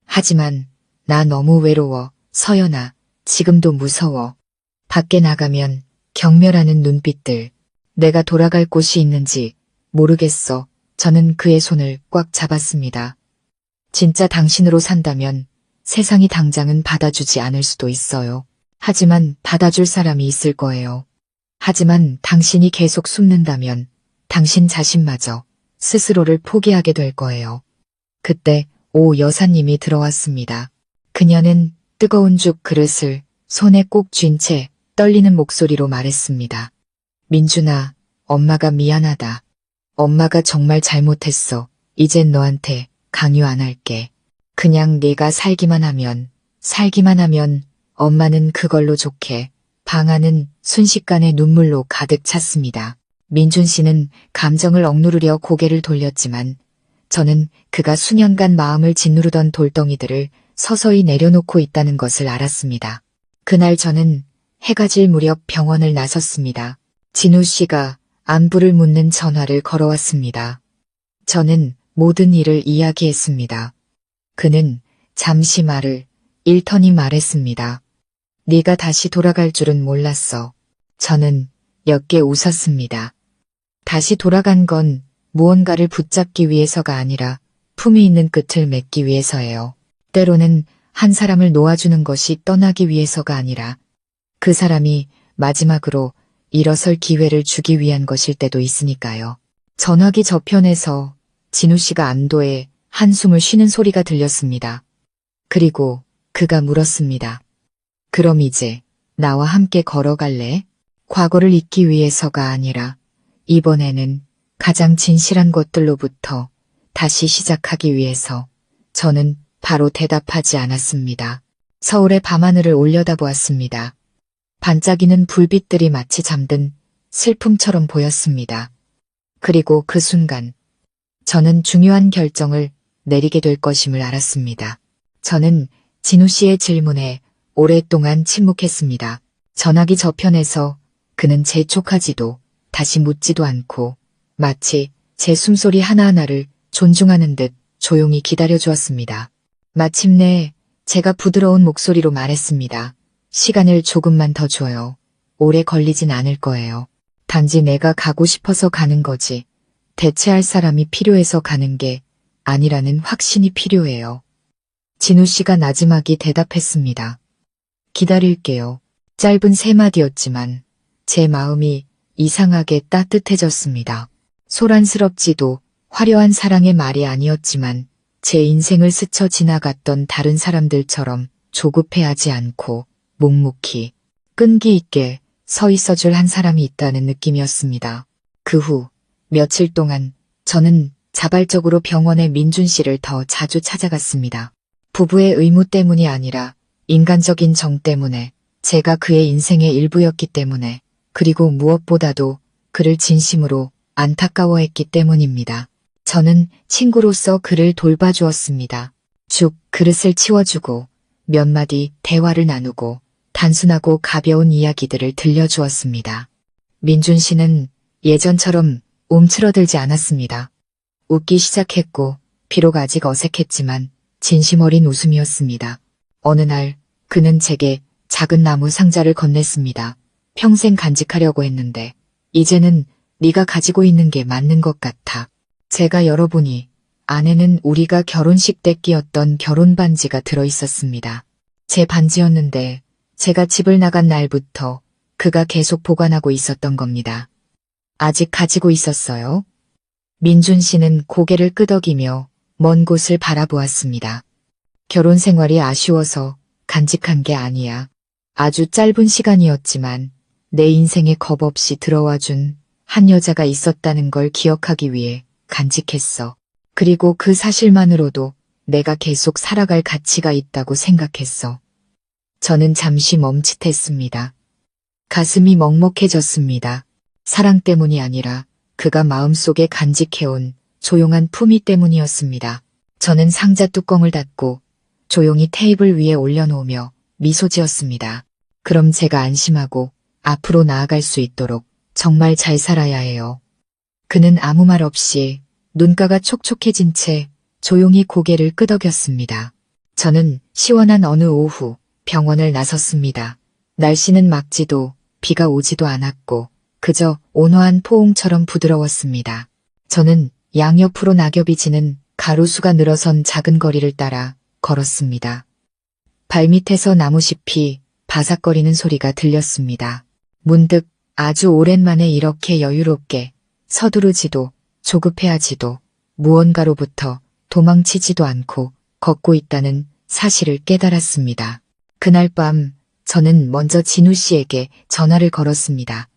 하지만 나 너무 외로워. 서연아, 지금도 무서워. 밖에 나가면 경멸하는 눈빛들. 내가 돌아갈 곳이 있는지 모르겠어. 저는 그의 손을 꽉 잡았습니다. 진짜 당신으로 산다면 세상이 당장은 받아주지 않을 수도 있어요. 하지만 받아줄 사람이 있을 거예요. 하지만 당신이 계속 숨는다면 당신 자신마저 스스로를 포기하게 될 거예요. 그때 오 여사님이 들어왔습니다. 그녀는 뜨거운 죽 그릇을 손에 꼭 쥔 채 떨리는 목소리로 말했습니다. 민준아, 엄마가 미안하다. 엄마가 정말 잘못했어. 이젠 너한테 강요 안 할게. 그냥 네가 살기만 하면 엄마는 그걸로 좋게. 방 안은 순식간에 눈물로 가득 찼습니다. 민준 씨는 감정을 억누르려 고개를 돌렸지만 저는 그가 수년간 마음을 짓누르던 돌덩이들을 서서히 내려놓고 있다는 것을 알았습니다. 그날 저는 해가 질 무렵 병원을 나섰습니다. 진우 씨가 안부를 묻는 전화를 걸어왔습니다. 저는 모든 일을 이야기했습니다. 그는 잠시 말을 잃더니 말했습니다. 네가 다시 돌아갈 줄은 몰랐어. 저는 옅게 웃었습니다. 다시 돌아간 건 무언가를 붙잡기 위해서가 아니라 품이 있는 끝을 맺기 위해서예요. 때로는 한 사람을 놓아주는 것이 떠나기 위해서가 아니라 그 사람이 마지막으로 일어설 기회를 주기 위한 것일 때도 있으니까요. 전화기 저편에서 진우 씨가 안도의 한숨을 쉬는 소리가 들렸습니다. 그리고 그가 물었습니다. 그럼 이제 나와 함께 걸어갈래? 과거를 잊기 위해서가 아니라 이번에는 가장 진실한 것들로부터 다시 시작하기 위해서. 저는 바로 대답하지 않았습니다. 서울의 밤하늘을 올려다보았습니다. 반짝이는 불빛들이 마치 잠든 슬픔처럼 보였습니다. 그리고 그 순간 저는 중요한 결정을 내리게 될 것임을 알았습니다. 저는 진우 씨의 질문에 오랫동안 침묵했습니다. 전화기 저편에서 그는 재촉하지도 다시 묻지도 않고 마치 제 숨소리 하나하나를 존중하는 듯 조용히 기다려주었습니다. 마침내 제가 부드러운 목소리로 말했습니다. 시간을 조금만 더 줘요. 오래 걸리진 않을 거예요. 단지 내가 가고 싶어서 가는 거지. 대체할 사람이 필요해서 가는 게 아니라는 확신이 필요해요. 진우 씨가 나지막이 대답했습니다. 기다릴게요. 짧은 세 마디였지만 제 마음이 이상하게 따뜻해졌습니다. 소란스럽지도 화려한 사랑의 말이 아니었지만 제 인생을 스쳐 지나갔던 다른 사람들처럼 조급해하지 않고 묵묵히 끈기 있게 서 있어줄 한 사람이 있다는 느낌이었습니다. 그 후 며칠 동안 저는 자발적으로 병원에 민준 씨를 더 자주 찾아갔습니다. 부부의 의무 때문이 아니라 인간적인 정 때문에, 제가 그의 인생의 일부였기 때문에, 그리고 무엇보다도 그를 진심으로 안타까워했기 때문입니다. 저는 친구로서 그를 돌봐주었습니다. 죽 그릇을 치워주고 몇 마디 대화를 나누고 단순하고 가벼운 이야기들을 들려주었습니다. 민준 씨는 예전처럼 움츠러들지 않았습니다. 웃기 시작했고 비록 아직 어색했지만 진심 어린 웃음이었습니다. 어느 날 그는 제게 작은 나무 상자를 건넸습니다. 평생 간직하려고 했는데 이제는 네가 가지고 있는 게 맞는 것 같아. 제가 열어보니 안에는 우리가 결혼식 때 끼었던 결혼 반지가 들어있었습니다. 제 반지였는데 제가 집을 나간 날부터 그가 계속 보관하고 있었던 겁니다. 아직 가지고 있었어요? 민준 씨는 고개를 끄덕이며 먼 곳을 바라보았습니다. 결혼 생활이 아쉬워서 간직한 게 아니야. 아주 짧은 시간이었지만 내 인생에 겁없이 들어와 준 한 여자가 있었다는 걸 기억하기 위해 간직했어. 그리고 그 사실만으로도 내가 계속 살아갈 가치가 있다고 생각했어. 저는 잠시 멈칫했습니다. 가슴이 먹먹해졌습니다. 사랑 때문이 아니라 그가 마음속에 간직해온 조용한 품위 때문이었습니다. 저는 상자 뚜껑을 닫고 조용히 테이블 위에 올려놓으며 미소 지었습니다. 그럼 제가 안심하고 앞으로 나아갈 수 있도록 정말 잘 살아야 해요. 그는 아무 말 없이 눈가가 촉촉해진 채 조용히 고개를 끄덕였습니다. 저는 시원한 어느 오후 병원을 나섰습니다. 날씨는 맑지도 비가 오지도 않았고 그저 온화한 포옹처럼 부드러웠습니다. 저는 양옆으로 낙엽이 지는 가로수가 늘어선 작은 거리를 따라 걸었습니다. 발밑에서 나무잎이 바삭거리는 소리가 들렸습니다. 문득 아주 오랜만에 이렇게 여유롭게 서두르지도 조급해하지도 무언가로부터 도망치지도 않고 걷고 있다는 사실을 깨달았습니다. 그날 밤 저는 먼저 진우 씨에게 전화를 걸었습니다.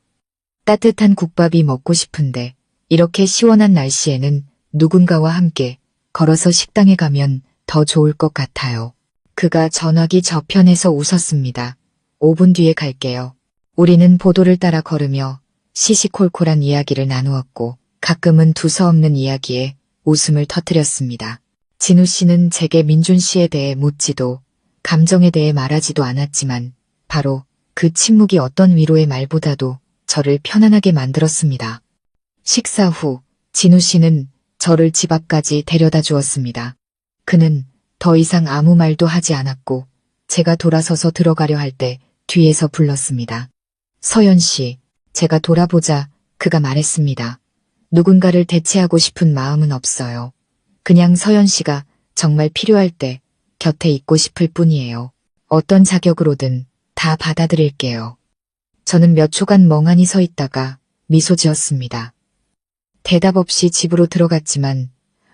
따뜻한 국밥이 먹고 싶은데 이렇게 시원한 날씨에는 누군가와 함께 걸어서 식당에 가면 더 좋을 것 같아요. 그가 전화기 저편에서 웃었습니다. 5분 뒤에 갈게요. 우리는 보도를 따라 걸으며 시시콜콜한 이야기를 나누었고 가끔은 두서없는 이야기에 웃음을 터뜨렸습니다. 진우 씨는 제게 민준 씨에 대해 묻지도 감정에 대해 말하지도 않았지만 바로 그 침묵이 어떤 위로의 말보다도 저를 편안하게 만들었습니다. 식사 후 진우 씨는 저를 집 앞까지 데려다 주었습니다. 그는 더 이상 아무 말도 하지 않았고 제가 돌아서서 들어가려 할 때 뒤에서 불렀습니다. 서연 씨, 제가 돌아보자 그가 말했습니다. 누군가를 대체하고 싶은 마음은 없어요. 그냥 서연 씨가 정말 필요할 때 곁에 있고 싶을 뿐이에요. 어떤 자격으로든 다 받아들일게요. 저는 몇 초간 멍하니 서 있다가 미소 지었습니다. 대답 없이 집으로 들어갔지만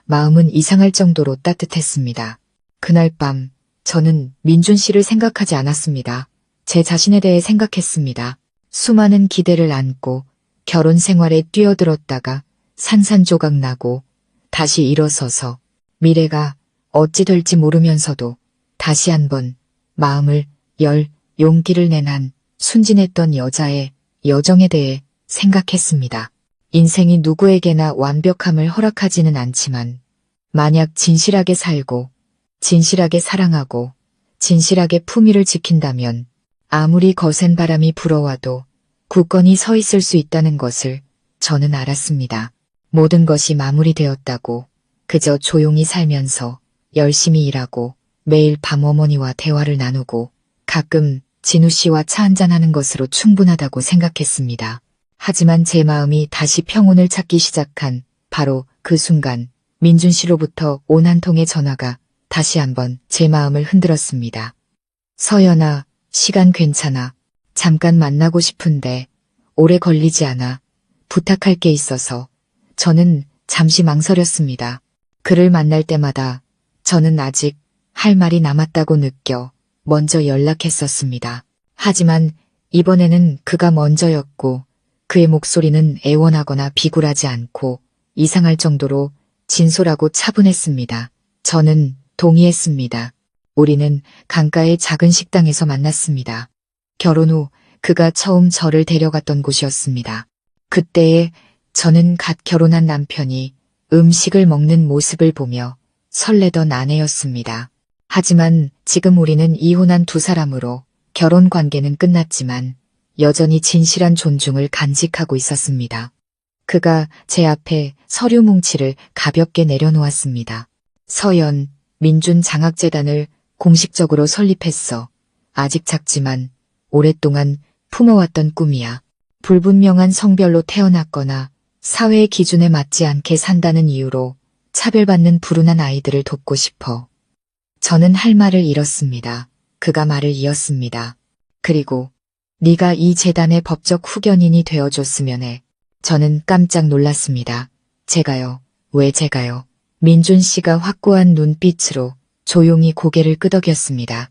마음은 이상할 정도로 따뜻했습니다. 그날 밤 저는 민준 씨를 생각하지 않았습니다. 제 자신에 대해 생각했습니다. 수많은 기대를 안고 결혼 생활에 뛰어들었다가 산산조각 나고 다시 일어서서 미래가 어찌 될지 모르면서도 다시 한번 마음을 열 용기를 낸 한 순진했던 여자의 여정에 대해 생각했습니다. 인생이 누구에게나 완벽함을 허락하지는 않지만 만약 진실하게 살고 진실하게 사랑하고 진실하게 품위를 지킨다면 아무리 거센 바람이 불어와도 굳건히 서 있을 수 있다는 것을 저는 알았습니다. 모든 것이 마무리되었다고 그저 조용히 살면서 열심히 일하고 매일 밤 어머니와 대화를 나누고 가끔 진우 씨와 차 한잔하는 것으로 충분하다고 생각했습니다. 하지만 제 마음이 다시 평온을 찾기 시작한 바로 그 순간 민준 씨로부터 온 한 통의 전화가 다시 한번 제 마음을 흔들었습니다. 서연아, 시간 괜찮아. 잠깐 만나고 싶은데 오래 걸리지 않아. 부탁할 게 있어서. 저는 잠시 망설였습니다. 그를 만날 때마다 저는 아직 할 말이 남았다고 느껴 먼저 연락했었습니다. 하지만 이번에는 그가 먼저였고 그의 목소리는 애원하거나 비굴하지 않고 이상할 정도로 진솔하고 차분했습니다. 저는 동의했습니다. 우리는 강가의 작은 식당에서 만났습니다. 결혼 후 그가 처음 저를 데려갔던 곳이었습니다. 그때에 저는 갓 결혼한 남편이 음식을 먹는 모습을 보며 설레던 아내였습니다. 하지만 지금 우리는 이혼한 두 사람으로 결혼 관계는 끝났지만 여전히 진실한 존중을 간직하고 있었습니다. 그가 제 앞에 서류 뭉치를 가볍게 내려놓았습니다. 서연, 민준 장학재단을 공식적으로 설립했어. 아직 작지만 오랫동안 품어왔던 꿈이야. 불분명한 성별로 태어났거나 사회의 기준에 맞지 않게 산다는 이유로 차별받는 불운한 아이들을 돕고 싶어. 저는 할 말을 잃었습니다. 그가 말을 이었습니다. 그리고 네가 이 재단의 법적 후견인이 되어줬으면 해. 저는 깜짝 놀랐습니다. 제가요? 왜 제가요? 민준 씨가 확고한 눈빛으로 조용히 고개를 끄덕였습니다.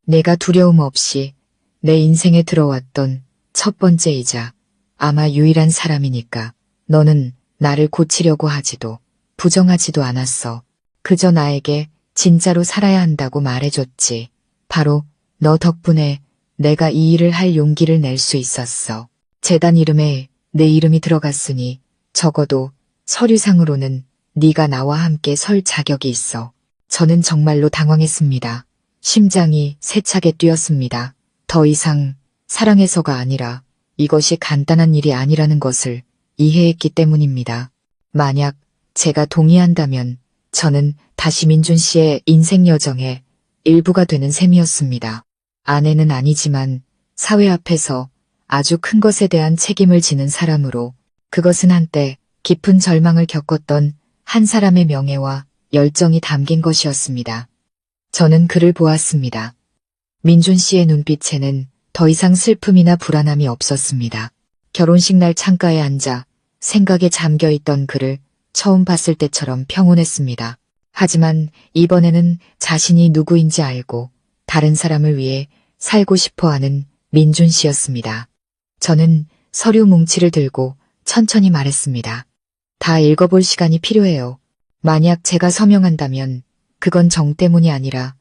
내가 두려움 없이 내 인생에 들어왔던 첫 번째이자 아마 유일한 사람이니까 너는 나를 고치려고 하지도 부정하지도 않았어. 그저 나에게 진짜로 살아야 한다고 말해줬지. 바로 너 덕분에 내가 이 일을 할 용기를 낼 수 있었어. 재단 이름에 내 이름이 들어갔으니 적어도 서류상으로는 네가 나와 함께 설 자격이 있어. 저는 정말로 당황했습니다. 심장이 세차게 뛰었습니다. 더 이상 사랑해서가 아니라 이것이 간단한 일이 아니라는 것을 이해했기 때문입니다. 만약 제가 동의한다면 저는 다시 민준 씨의 인생 여정의 일부가 되는 셈이었습니다. 아내는 아니지만 사회 앞에서 아주 큰 것에 대한 책임을 지는 사람으로 그것은 한때 깊은 절망을 겪었던 한 사람의 명예와 열정이 담긴 것이었습니다. 저는 그를 보았습니다. 민준 씨의 눈빛에는 더 이상 슬픔이나 불안함이 없었습니다. 결혼식 날 창가에 앉아 생각에 잠겨있던 그를 처음 봤을 때처럼 평온했습니다. 하지만 이번에는 자신이 누구인지 알고 다른 사람을 위해 살고 싶어하는 민준 씨였습니다. 저는 서류 뭉치를 들고 천천히 말했습니다. 다 읽어볼 시간이 필요해요. 만약 제가 서명한다면 그건 정 때문이 아니라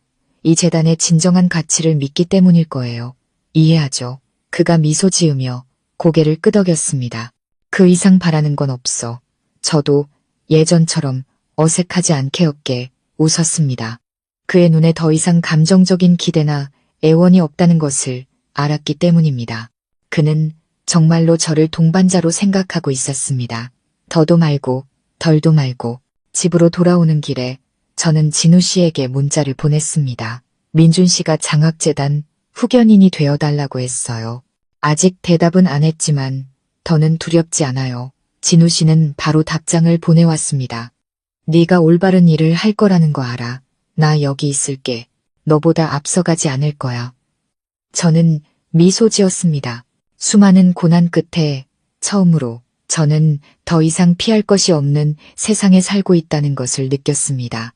이 재단의 진정한 가치를 믿기 때문일 거예요. 이해하죠? 그가 미소 지으며 고개를 끄덕였습니다. 그 이상 바라는 건 없어. 저도 예전처럼 어색하지 않게 어깨 웃었습니다. 그의 눈에 더 이상 감정적인 기대나 애원이 없다는 것을 알았기 때문입니다. 그는 정말로 저를 동반자로 생각하고 있었습니다. 더도 말고 덜도 말고 집으로 돌아오는 길에 저는 진우 씨에게 문자를 보냈습니다. 민준 씨가 장학재단 후견인이 되어달라고 했어요. 아직 대답은 안 했지만 더는 두렵지 않아요. 진우 씨는 바로 답장을 보내왔습니다. 네가 올바른 일을 할 거라는 거 알아. 나 여기 있을게. 너보다 앞서가지 않을 거야. 저는 미소 지었습니다. 수많은 고난 끝에 처음으로 저는 더 이상 피할 것이 없는 세상에 살고 있다는 것을 느꼈습니다.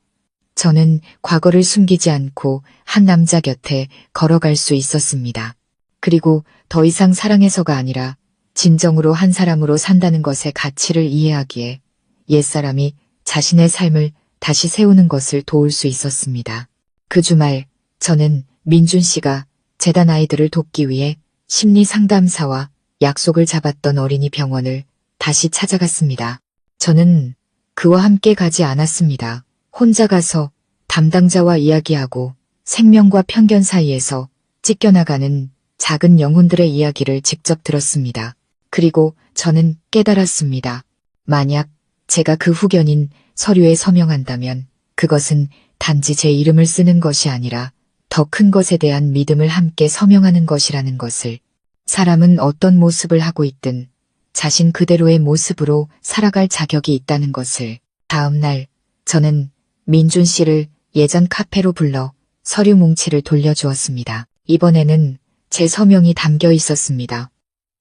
저는 과거를 숨기지 않고 한 남자 곁에 걸어갈 수 있었습니다. 그리고 더 이상 사랑해서가 아니라 진정으로 한 사람으로 산다는 것의 가치를 이해하기에 옛사람이 자신의 삶을 다시 세우는 것을 도울 수 있었습니다. 그 주말 저는 민준 씨가 재단 아이들을 돕기 위해 심리 상담사와 약속을 잡았던 어린이 병원을 다시 찾아갔습니다. 저는 그와 함께 가지 않았습니다. 혼자 가서 담당자와 이야기하고 생명과 편견 사이에서 찢겨나가는 작은 영혼들의 이야기를 직접 들었습니다. 그리고 저는 깨달았습니다. 만약 제가 그 후견인 서류에 서명한다면 그것은 단지 제 이름을 쓰는 것이 아니라 더 큰 것에 대한 믿음을 함께 서명하는 것이라는 것을, 사람은 어떤 모습을 하고 있든 자신 그대로의 모습으로 살아갈 자격이 있다는 것을. 다음 날 저는 민준 씨를 예전 카페로 불러 서류 뭉치를 돌려주었습니다. 이번에는 제 서명이 담겨 있었습니다.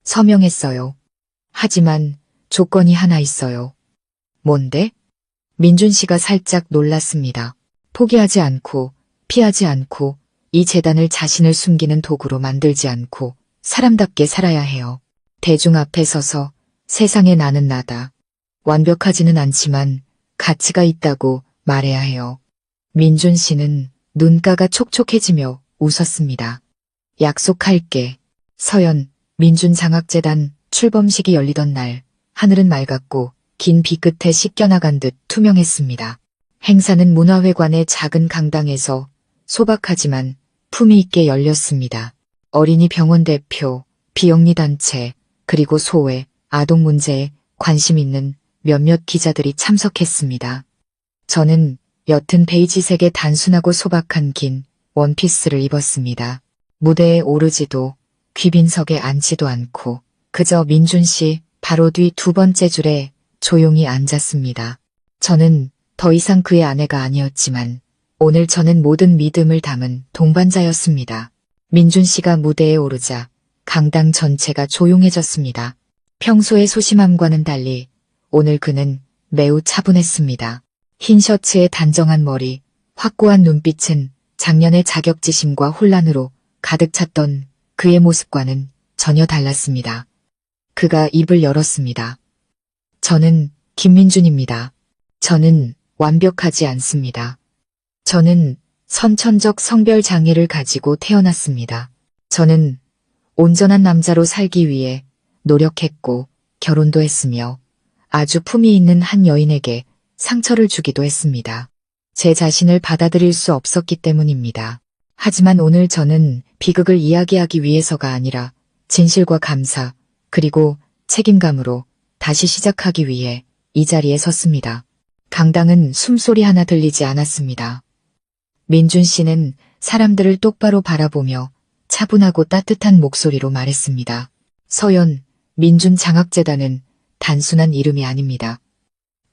서명했어요. 하지만 조건이 하나 있어요. 뭔데? 민준 씨가 살짝 놀랐습니다. 포기하지 않고, 피하지 않고, 이 재단을 자신을 숨기는 도구로 만들지 않고 사람답게 살아야 해요. 대중 앞에 서서 세상에 나는 나다. 완벽하지는 않지만 가치가 있다고 말해야 해요. 민준 씨는 눈가가 촉촉해지며 웃었습니다. 약속할게. 서연, 민준장학재단 출범식이 열리던 날, 하늘은 맑았고 긴 비 끝에 씻겨나간 듯 투명했습니다. 행사는 문화회관의 작은 강당에서 소박하지만 품위 있게 열렸습니다. 어린이 병원 대표, 비영리 단체, 그리고 소외, 아동 문제에 관심 있는 몇몇 기자들이 참석했습니다. 저는 옅은 베이지색의 단순하고 소박한 긴 원피스를 입었습니다. 무대에 오르지도 귀빈석에 앉지도 않고 그저 민준 씨 바로 뒤 두 번째 줄에 조용히 앉았습니다. 저는 더 이상 그의 아내가 아니었지만 오늘 저는 모든 믿음을 담은 동반자였습니다. 민준 씨가 무대에 오르자 강당 전체가 조용해졌습니다. 평소의 소심함과는 달리 오늘 그는 매우 차분했습니다. 흰 셔츠에 단정한 머리, 확고한 눈빛은 작년의 자격지심과 혼란으로 가득 찼던 그의 모습과는 전혀 달랐습니다. 그가 입을 열었습니다. 저는 김민준입니다. 저는 완벽하지 않습니다. 저는 선천적 성별 장애를 가지고 태어났습니다. 저는 온전한 남자로 살기 위해 노력했고 결혼도 했으며 아주 품위 있는 한 여인에게 상처를 주기도 했습니다. 제 자신을 받아들일 수 없었기 때문입니다. 하지만 오늘 저는 비극을 이야기하기 위해서가 아니라 진실과 감사, 그리고 책임감으로 다시 시작하기 위해 이 자리에 섰습니다. 강당은 숨소리 하나 들리지 않았습니다. 민준 씨는 사람들을 똑바로 바라보며 차분하고 따뜻한 목소리로 말했습니다. 서연, 민준장학재단은 단순한 이름이 아닙니다.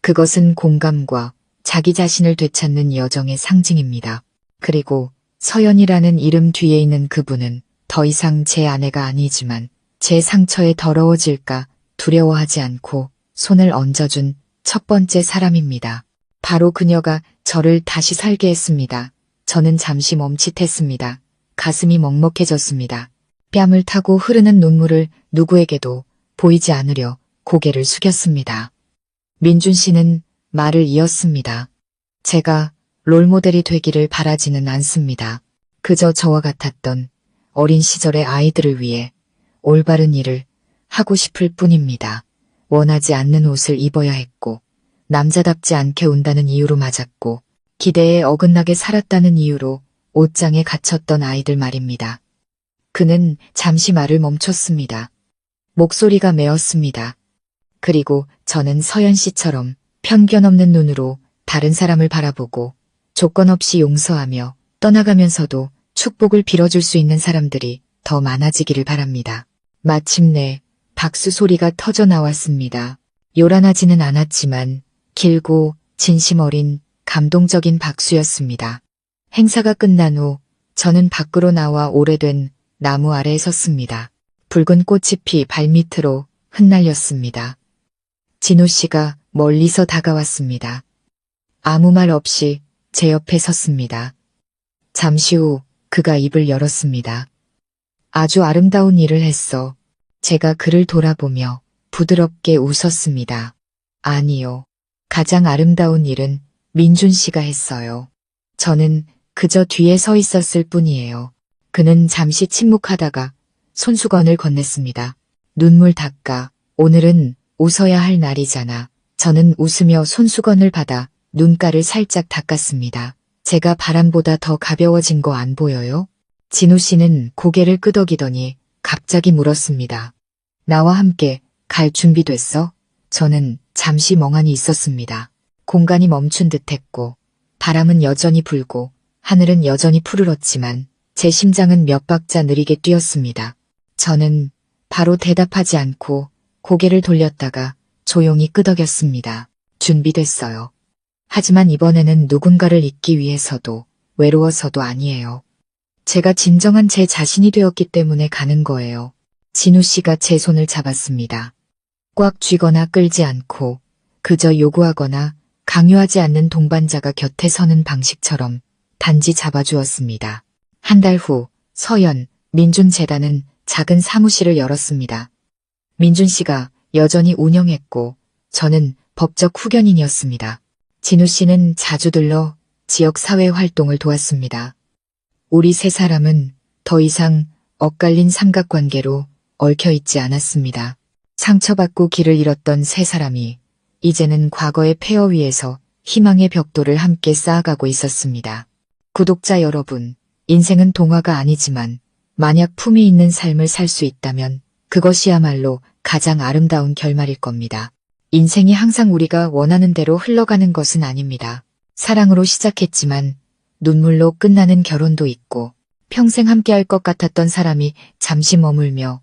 그것은 공감과 자기 자신을 되찾는 여정의 상징입니다. 그리고 서연이라는 이름 뒤에 있는 그분은 더 이상 제 아내가 아니지만 제 상처에 더러워질까 두려워하지 않고 손을 얹어준 첫 번째 사람입니다. 바로 그녀가 저를 다시 살게 했습니다. 저는 잠시 멈칫했습니다. 가슴이 먹먹해졌습니다. 뺨을 타고 흐르는 눈물을 누구에게도 보이지 않으려 고개를 숙였습니다. 민준 씨는 말을 이었습니다. 제가 롤모델이 되기를 바라지는 않습니다. 그저 저와 같았던 어린 시절의 아이들을 위해 올바른 일을 하고 싶을 뿐입니다. 원하지 않는 옷을 입어야 했고, 남자답지 않게 운다는 이유로 맞았고, 기대에 어긋나게 살았다는 이유로 옷장에 갇혔던 아이들 말입니다. 그는 잠시 말을 멈췄습니다. 목소리가 메었습니다. 그리고 저는 서연 씨처럼 편견 없는 눈으로 다른 사람을 바라보고 조건 없이 용서하며 떠나가면서도 축복을 빌어줄 수 있는 사람들이 더 많아지기를 바랍니다. 마침내 박수 소리가 터져 나왔습니다. 요란하지는 않았지만 길고 진심 어린 감동적인 박수였습니다. 행사가 끝난 후 저는 밖으로 나와 오래된 나무 아래에 섰습니다. 붉은 꽃이 피 발밑으로 흩날렸습니다. 진우 씨가 멀리서 다가왔습니다. 아무 말 없이 제 옆에 섰습니다. 잠시 후 그가 입을 열었습니다. 아주 아름다운 일을 했어. 제가 그를 돌아보며 부드럽게 웃었습니다. 아니요. 가장 아름다운 일은 민준 씨가 했어요. 저는 그저 뒤에 서 있었을 뿐이에요. 그는 잠시 침묵하다가 손수건을 건넸습니다. 눈물 닦아. 오늘은 웃어야 할 날이잖아. 저는 웃으며 손수건을 받아 눈가를 살짝 닦았습니다. 제가 바람보다 더 가벼워진 거 안 보여요? 진우 씨는 고개를 끄덕이더니 갑자기 물었습니다. 나와 함께 갈 준비 됐어? 저는 잠시 멍하니 있었습니다. 공간이 멈춘 듯했고 바람은 여전히 불고 하늘은 여전히 푸르렀지만 제 심장은 몇 박자 느리게 뛰었습니다. 저는 바로 대답하지 않고 고개를 돌렸다가 조용히 끄덕였습니다. 준비됐어요. 하지만 이번에는 누군가를 잊기 위해서도 외로워서도 아니에요. 제가 진정한 제 자신이 되었기 때문에 가는 거예요. 진우 씨가 제 손을 잡았습니다. 꽉 쥐거나 끌지 않고 그저 요구하거나 강요하지 않는 동반자가 곁에 서는 방식처럼 단지 잡아주었습니다. 한 달 후 서연, 민준재단은 작은 사무실을 열었습니다. 민준 씨가 여전히 운영했고 저는 법적 후견인이었습니다. 진우 씨는 자주 들러 지역 사회 활동을 도왔습니다. 우리 세 사람은 더 이상 엇갈린 삼각관계로 얽혀있지 않았습니다. 상처받고 길을 잃었던 세 사람이 이제는 과거의 폐허 위에서 희망의 벽돌을 함께 쌓아가고 있었습니다. 구독자 여러분, 인생은 동화가 아니지만 만약 품이 있는 삶을 살 수 있다면 그것이야말로 가장 아름다운 결말일 겁니다. 인생이 항상 우리가 원하는 대로 흘러가는 것은 아닙니다. 사랑으로 시작했지만 눈물로 끝나는 결혼도 있고 평생 함께할 것 같았던 사람이 잠시 머물며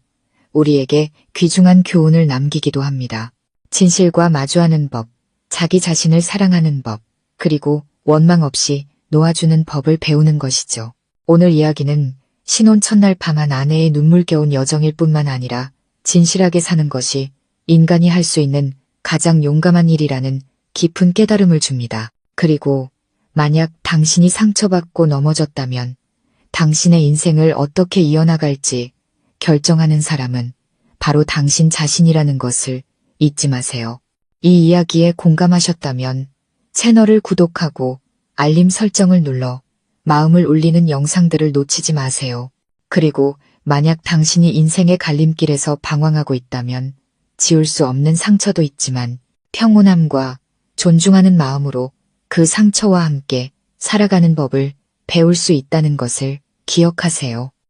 우리에게 귀중한 교훈을 남기기도 합니다. 진실과 마주하는 법, 자기 자신을 사랑하는 법, 그리고 원망 없이 놓아주는 법을 배우는 것이죠. 오늘 이야기는 신혼 첫날 밤한 아내의 눈물겨운 여정일 뿐만 아니라 진실하게 사는 것이 인간이 할 수 있는 가장 용감한 일이라는 깊은 깨달음을 줍니다. 그리고 만약 당신이 상처받고 넘어졌다면 당신의 인생을 어떻게 이어나갈지 결정하는 사람은 바로 당신 자신이라는 것을 잊지 마세요. 이 이야기에 공감하셨다면 채널을 구독하고 알림 설정을 눌러 마음을 울리는 영상들을 놓치지 마세요. 그리고 만약 당신이 인생의 갈림길에서 방황하고 있다면 지울 수 없는 상처도 있지만 평온함과 존중하는 마음으로 그 상처와 함께 살아가는 법을 배울 수 있다는 것을 기억하세요.